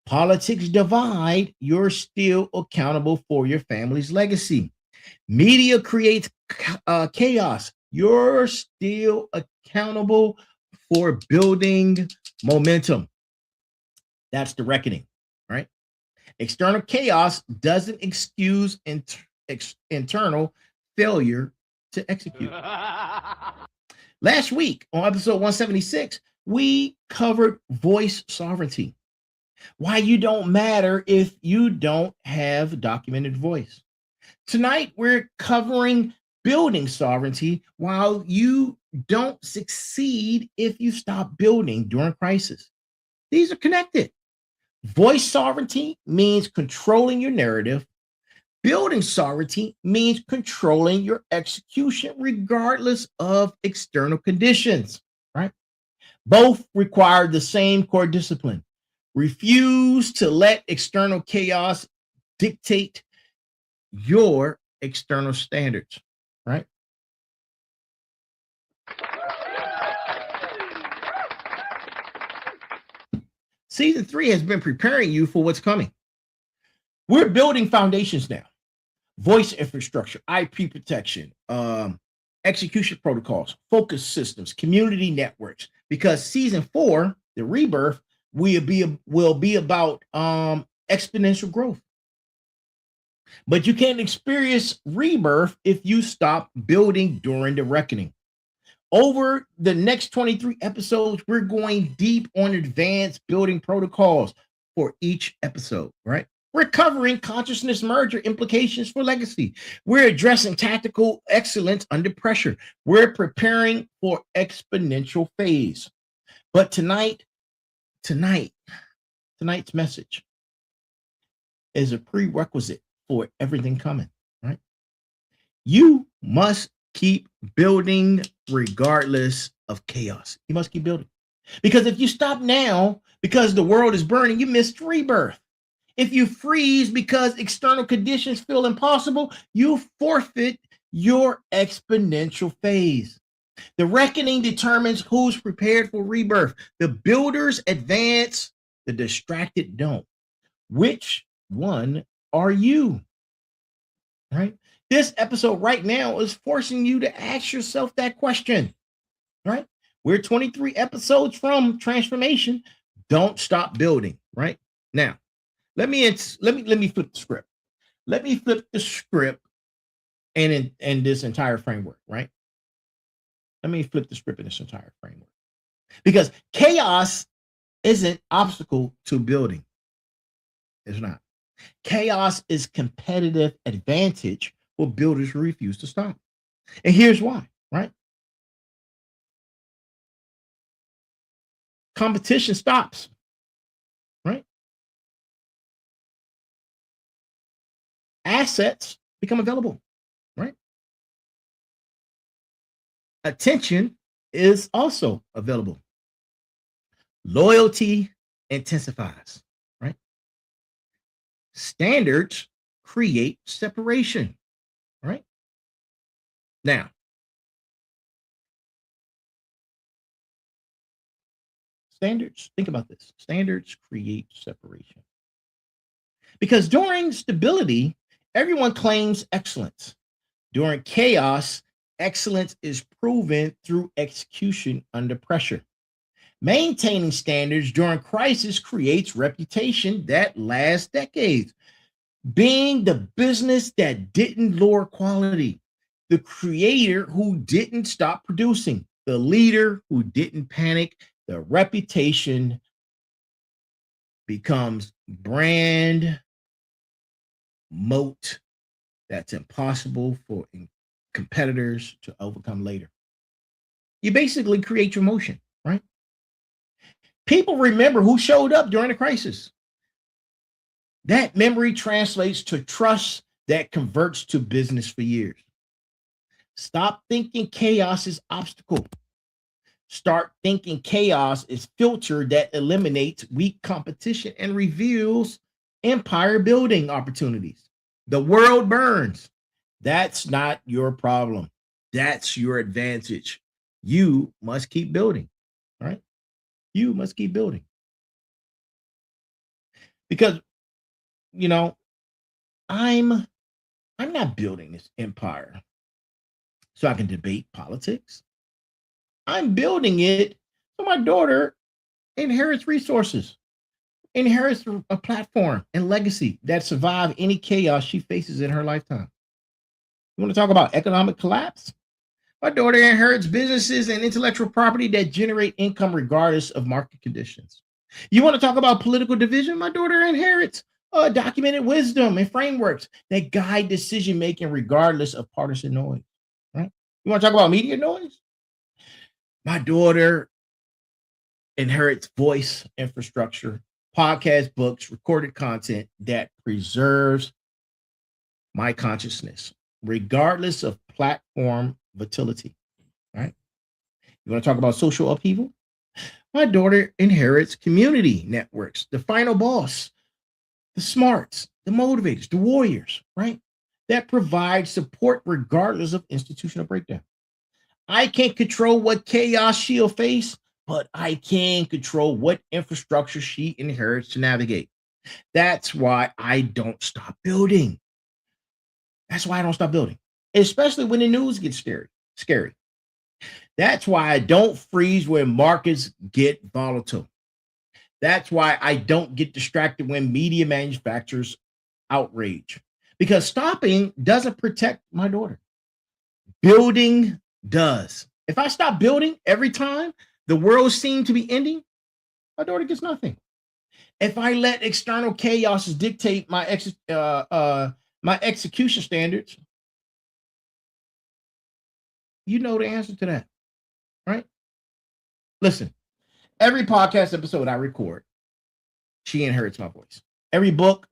Politics divide, you're still accountable for your family's legacy. Media creates chaos, you're still accountable for building momentum. That's the reckoning, right? External chaos doesn't excuse internal failure to execute. Last week on episode 176, we covered voice sovereignty. Why you don't matter if you don't have documented voice. Tonight, we're covering building sovereignty while you don't succeed if you stop building during crisis. These are connected. Voice sovereignty means controlling your narrative. Building sovereignty means controlling your execution regardless of external conditions, right? Both require the same core discipline. Refuse to let external chaos dictate your external standards, right? Season 3 has been preparing you for what's coming. We're building foundations now. Voice infrastructure, IP protection, execution protocols, focus systems, community networks. Because season 4, the rebirth, will be about exponential growth. But you can't experience rebirth if you stop building during the reckoning. Over the next 23 episodes, we're going deep on advanced building protocols for each episode, right? We're covering consciousness merger implications for legacy. We're addressing tactical excellence under pressure. We're preparing for exponential phase. But tonight's message is a prerequisite for everything coming, right? You must keep building regardless of chaos. You must keep building. Because if you stop now because the world is burning, you missed rebirth. If you freeze because external conditions feel impossible, you forfeit your exponential phase. The reckoning determines who's prepared for rebirth. The builders advance, the distracted don't. Which one are you? Right? This episode right now is forcing you to ask yourself that question. Right? We're 23 episodes from transformation. Don't stop building. Right? Now, let me flip the script. Let me flip the script and in this entire framework, right? Let me flip the script in this entire framework. Because chaos isn't an obstacle to building. It's not. Chaos is competitive advantage for builders who refuse to stop. And here's why, right? Competition stops, right? Assets become available, right? Attention is also available. Loyalty intensifies, right? Standards create separation, right? Now, standards, think about this. Standards create separation. Because during stability, everyone claims excellence. During chaos, excellence is proven through execution under pressure. Maintaining standards during crisis creates reputation that lasts decades. Being the business that didn't lower quality, the creator who didn't stop producing, the leader who didn't panic, the reputation becomes brand moat that's impossible for competitors to overcome later. You basically create your motion, right? People remember who showed up during the crisis. That memory translates to trust that converts to business for years. Stop thinking chaos is obstacle. Start thinking chaos is filter that eliminates weak competition and reveals empire building opportunities. The world burns. That's not your problem. That's your advantage. You must keep building, right? You must keep building. Because, you know, I'm not building this empire so I can debate politics. I'm building it so my daughter inherits resources, inherits a platform and legacy that survive any chaos she faces in her lifetime. You want to talk about economic collapse? My daughter inherits businesses and intellectual property that generate income regardless of market conditions. You want to talk about political division? My daughter inherits documented wisdom and frameworks that guide decision making regardless of partisan noise. Right? You want to talk about media noise? My daughter inherits voice infrastructure, podcast, books, recorded content that preserves my consciousness, regardless of platform volatility. Right? You want to talk about social upheaval? My daughter inherits community networks, the final boss, the smarts, the motivators, the warriors, right? That provide support regardless of institutional breakdown. I can't control what chaos she'll face, but I can control what infrastructure she inherits to navigate. That's why I don't stop building. That's why I don't stop building, especially when the news gets scary. That's why I don't freeze when markets get volatile. That's why I don't get distracted when media manufacturers outrage. Because stopping doesn't protect my daughter. Building does. If I stop building every time the world seems to be ending, my daughter gets nothing. If I let external chaos dictate my execution standards, you know the answer to that, right? Listen, every podcast episode I record, she inherits my voice. Every book,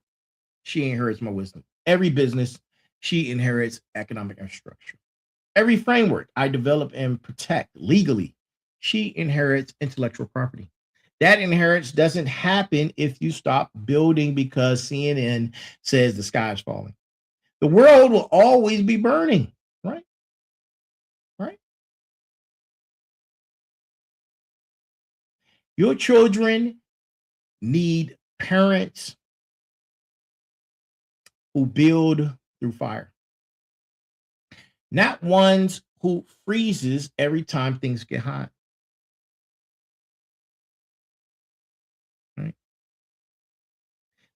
she inherits my wisdom. Every business, she inherits economic infrastructure. Every framework I develop and protect legally, she inherits intellectual property. That inheritance doesn't happen if you stop building because CNN says the sky is falling. The world will always be burning, right? Right? Your children need parents who build through fire, not ones who freezes every time things get hot. Right?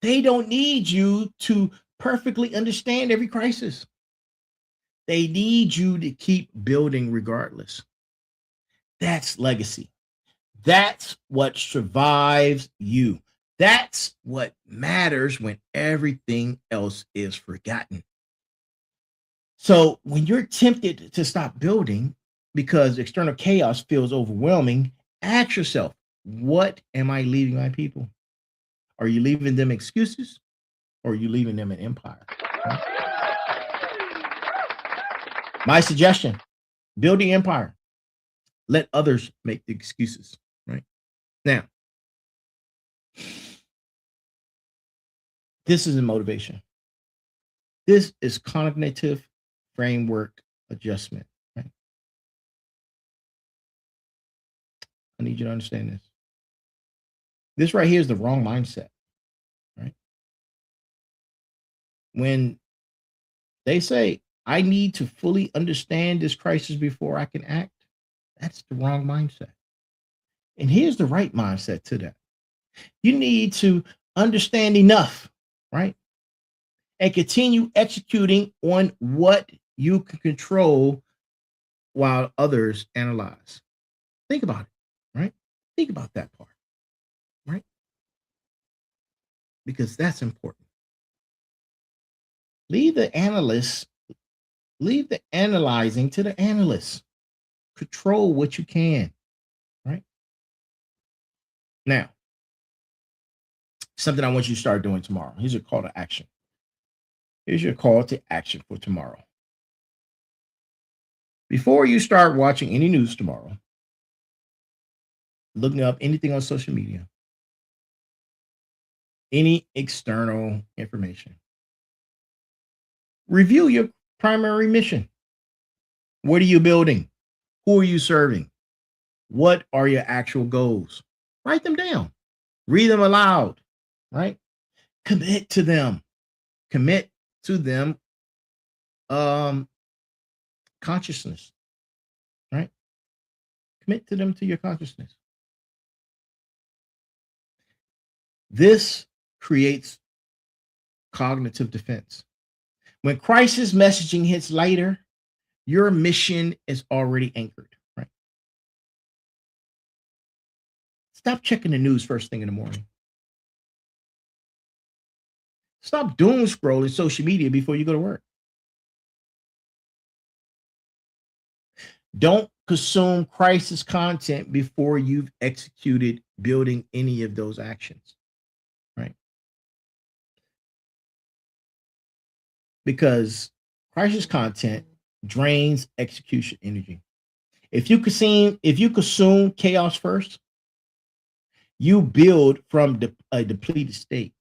They don't need you to perfectly understand every crisis. They need you to keep building regardless. That's legacy. That's what survives you. That's what matters when everything else is forgotten. So when you're tempted to stop building because external chaos feels overwhelming, ask yourself, what am I leaving my people? Are you leaving them excuses or are you leaving them an empire? Right? My suggestion, building empire. Let others make the excuses, right? Now, this is a motivation. This is cognitive framework adjustment, right? I need you to understand this. This right here is the wrong mindset, right? When they say, I need to fully understand this crisis before I can act, that's the wrong mindset. And here's the right mindset to that. You need to understand enough, right? And continue executing on what you can control while others analyze. Think about it, right? Think about that part, right? Because that's important. Leave the analysts, leave the analyzing to the analysts. Control what you can, right? Now, something I want you to start doing tomorrow. Here's your call to action. Here's your call to action for tomorrow. Before you start watching any news tomorrow, looking up anything on social media, any external information, review your primary mission. What are you building? Who are you serving? What are your actual goals? Write them down. Read them aloud, right? Commit to them. Commit to them consciousness, right? Commit to them to your consciousness. This creates cognitive defense. When crisis messaging hits later, your mission is already anchored, right? Stop checking the news first thing in the morning. Stop doom scrolling social media before you go to work. Don't consume crisis content before you've executed building any of those actions, right? Because crisis content drains execution energy. If you consume chaos first, you build from a depleted state.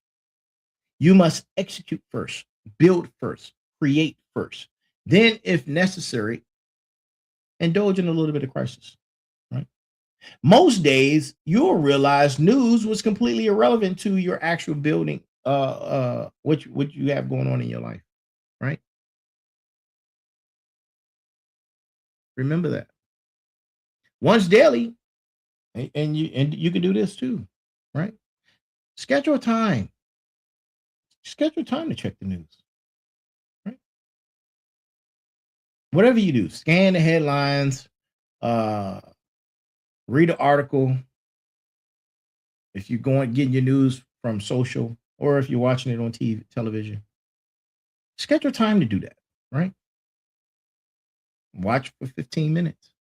You must execute first, build first, create first. Then, if necessary, indulge in a little bit of crisis, right? Most days, you'll realize news was completely irrelevant to your actual building, what you have going on in your life, right? Remember that. Once daily, and you can do this too, right? Schedule time. Schedule time to check the news, right? Whatever you do, scan the headlines, read an article. If you're getting your news from social, or if you're watching it on television, schedule time to do that, right? Watch for 15 minutes.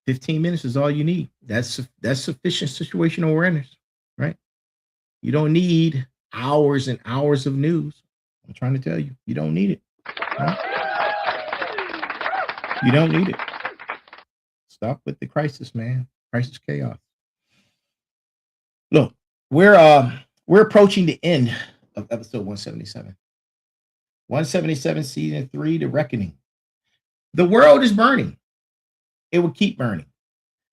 15 minutes is all you need. That's sufficient situational awareness, right? You don't need hours and hours of news. I'm trying to tell you, you don't need it. Right? You don't need it. Stop with the crisis, man. Crisis chaos. Look, we're approaching the end of episode 177. 177, season 3, The Reckoning. The world is burning. It will keep burning.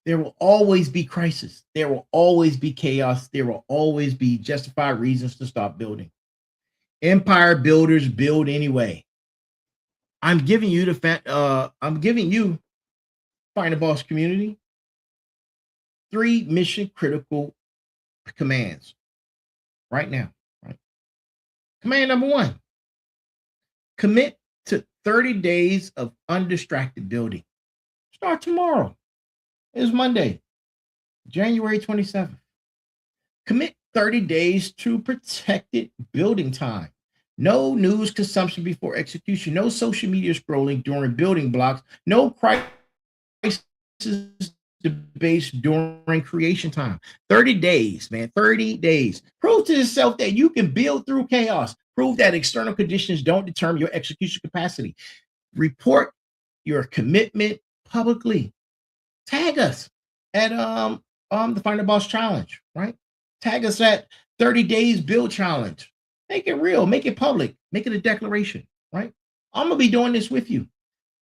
There will always be crisis. There will always be chaos. There will always be justified reasons to stop building. Empire builders build anyway. I'm giving you Find a Boss community 3 mission critical commands right now. Right? Command number 1: commit to 30 days of undistracted building. Start tomorrow. It's Monday, January 27th. Commit 30 days to protected building time. No news consumption before execution. No social media scrolling during building blocks. No crisis debates during creation time. 30 days, man. 30 days. Prove to yourself that you can build through chaos. Prove that external conditions don't determine your execution capacity. Report your commitment publicly. Tag us at the Find a Boss Challenge, right? Tag us at 30 Days Build Challenge. Make it real, make it public, make it a declaration, right? I'm gonna be doing this with you.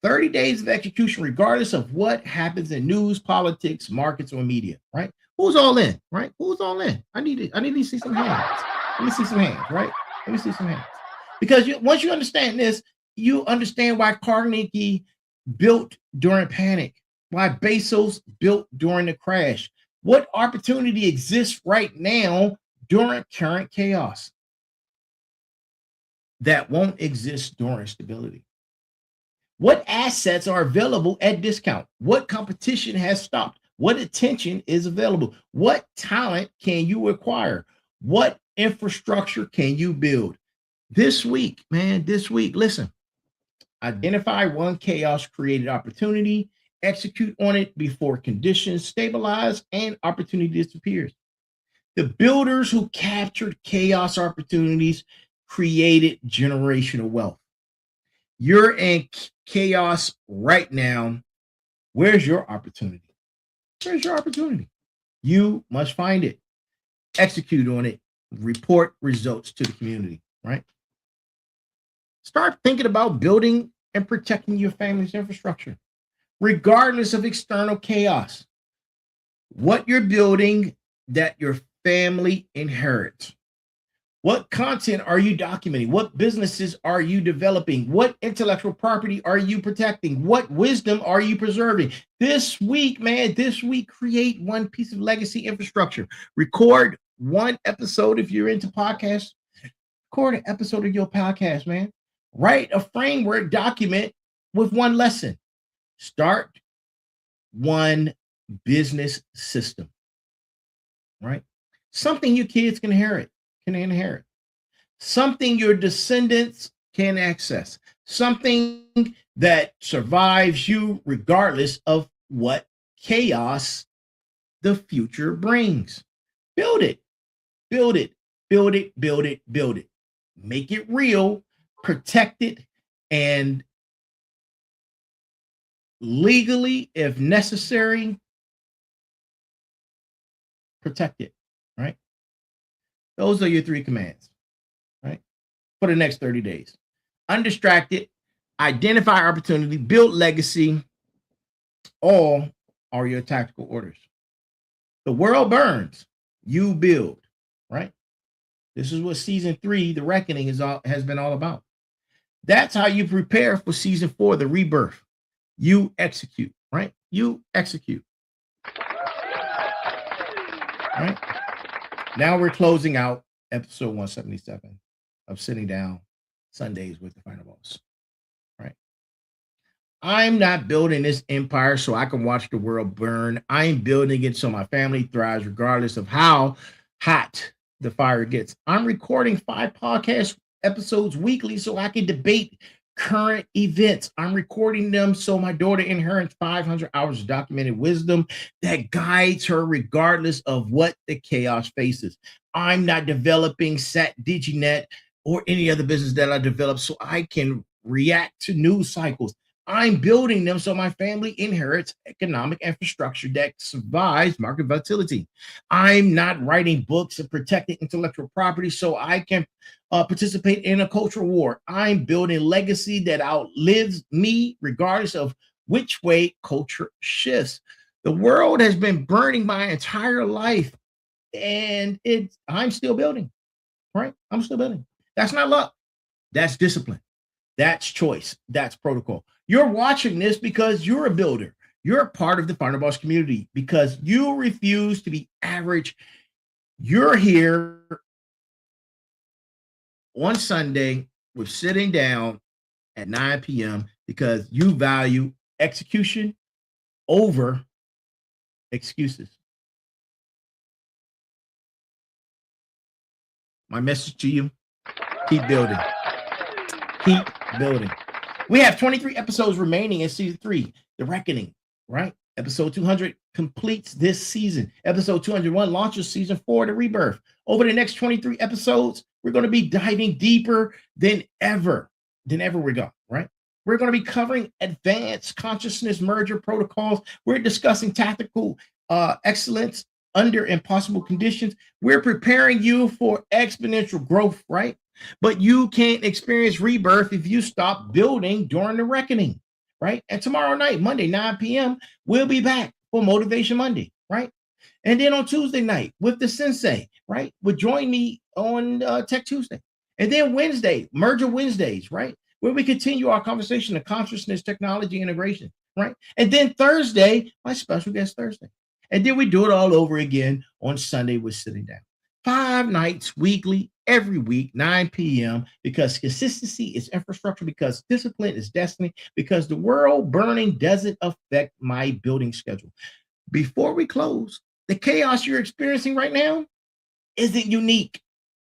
30 days of execution, regardless of what happens in news, politics, markets, or media, right? Who's all in, right? Who's all in? I need to see some hands. Let me see some hands, right? Let me see some hands. Because once you understand this, you understand why Carnegie built during panic, why Bezos built during the crash. What opportunity exists right now during current chaos that won't exist during stability? What assets are available at discount? What competition has stopped? What attention is available? What talent can you acquire? What infrastructure can you build? This week, man, listen, identify one chaos created opportunity, execute on it before conditions stabilize and opportunity disappears. The builders who captured chaos opportunities created generational wealth. You're in chaos right now. Where's your opportunity? Where's your opportunity? You must find it, execute on it, report results to the community, right? Start thinking about building and protecting your family's infrastructure, regardless of external chaos. What you're building that your family inherits. What content are you documenting? What businesses are you developing? What intellectual property are you protecting? What wisdom are you preserving? This week, man, create one piece of legacy infrastructure. Record one episode if you're into podcasts. Record an episode of your podcast, man. Write a framework document with one lesson. Start one business system, right? Something your kids can inherit. Something your descendants can access, something that survives you regardless of what chaos the future brings. Build it. Make it real, protect it, and legally, if necessary, protect it, right? Those are your 3 commands, right? For the next 30 days. Undistracted, identify opportunity, build legacy. All are your tactical orders. The world burns, you build, right? This is what season 3, the reckoning, has been all about. That's how you prepare for season 4, the rebirth. You execute, right? You execute. Right? Now we're closing out episode 177 of Sitting Down Sundays with the Final Boss. Right? I'm not building this empire so I can watch the world burn. I'm building it so my family thrives regardless of how hot the fire gets. I'm recording 5 podcast episodes weekly so I can debate current events. I'm recording them so my daughter inherits 500 hours of documented wisdom that guides her regardless of what the chaos faces. I'm not developing DigiNet or any other business that I develop so I can react to news cycles. I'm building them so my family inherits economic infrastructure that survives market volatility. I'm not writing books and protecting intellectual property so I can participate in a cultural war. I'm building legacy that outlives me regardless of which way culture shifts. The world has been burning my entire life and I'm still building, right? I'm still building. That's not luck. That's discipline. That's choice. That's protocol. You're watching this because you're a builder. You're a part of the Final Boss community because you refuse to be average. You're here on Sunday with Sitting Down at 9 p.m. because you value execution over excuses. My message to you, keep building. Keep building. We have 23 episodes remaining in season 3, The Reckoning, right? Episode 200 completes this season. Episode 201 launches season 4, The Rebirth. Over the next 23 episodes, we're going to be diving deeper than ever we're going, right? We're going to be covering advanced consciousness merger protocols. We're discussing tactical excellence under impossible conditions. We're preparing you for exponential growth, right? But you can't experience rebirth if you stop building during the reckoning, right? And tomorrow night, Monday, 9 p.m., we'll be back for Motivation Monday, right? And then on Tuesday night with the Sensei, right? Will join me on Tech Tuesday. And then Wednesday, Merger Wednesdays, right? Where we continue our conversation of consciousness, technology, integration, right? And then Thursday, my special guest Thursday. And then we do it all over again on Sunday with Sitting Down. 5 nights weekly, every week, 9 p.m., because consistency is infrastructure, because discipline is destiny, because the world burning doesn't affect my building schedule. Before we close, the chaos you're experiencing right now isn't unique.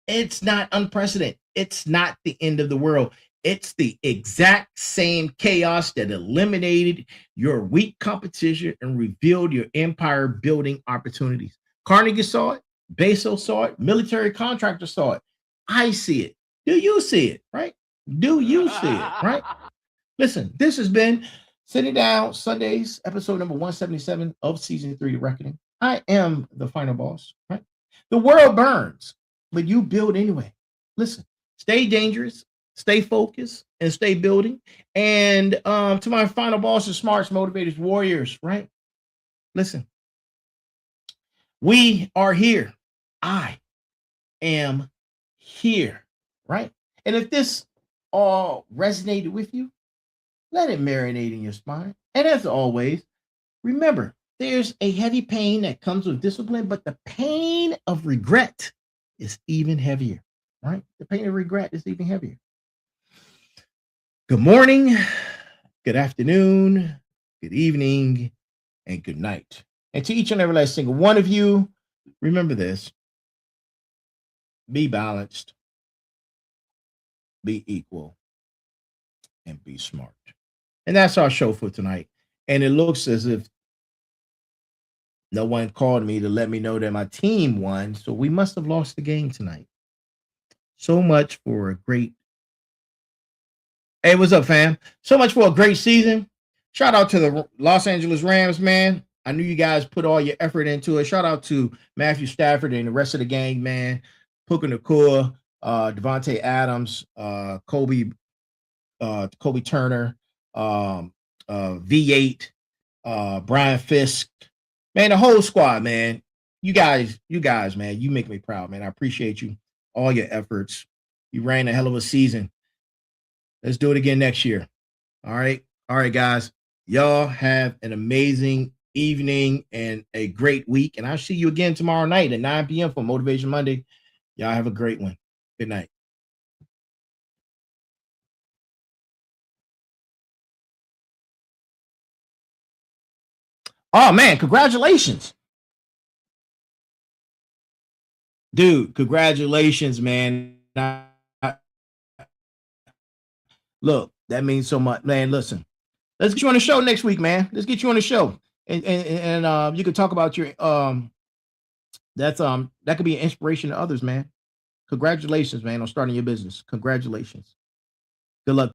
It's not unprecedented. It's not the end of the world. It's the exact same chaos that eliminated your weak competition and revealed your empire building opportunities. Carnegie saw it. Bezos saw it. Military contractors saw it. I see it. Do you see it, right? Do you see it, right? Listen, this has been Sitting Down Sundays, episode number 177 of season 3, The Reckoning. I am the Final Boss, right? The world burns, but you build anyway. Listen, stay dangerous, stay focused and stay building. And to my final bosses, smarts, motivators, warriors, right? Listen, we are here. I am here, right? And if this all resonated with you, let it marinate in your spine. And as always, remember, there's a heavy pain that comes with discipline, but the pain of regret is even heavier, right? The pain of regret is even heavier. Good morning, good afternoon, good evening, and good night. And to each and every last single one of you, remember this: be balanced, be equal, and be smart. And that's our show for tonight. And it looks as if no one called me to let me know that my team won, so we must have lost the game tonight. So much for a great. Hey, what's up, fam? So much for a great season. Shout out to the Los Angeles Rams, man. I knew you guys put all your effort into it. Shout out to Matthew Stafford and the rest of the gang, man. Puka Nacua, Devontae Adams, Kobe Turner, V8, Brian Fisk, man, the whole squad, man. You guys, man, you make me proud, man. I appreciate you, all your efforts. You ran a hell of a season. Let's do it again next year. All right, guys. Y'all have an amazing evening and a great week. And I'll see you again tomorrow night at 9 p.m. for Motivation Monday. Y'all have a great one. Good night. Oh, man, congratulations. Dude, congratulations, man. Look, that means so much. Man, listen. Let's get you on the show next week, man. Let's get you on the show. And you can talk about your that could be an inspiration to others, man. Congratulations, man, on starting your business. Congratulations. Good luck.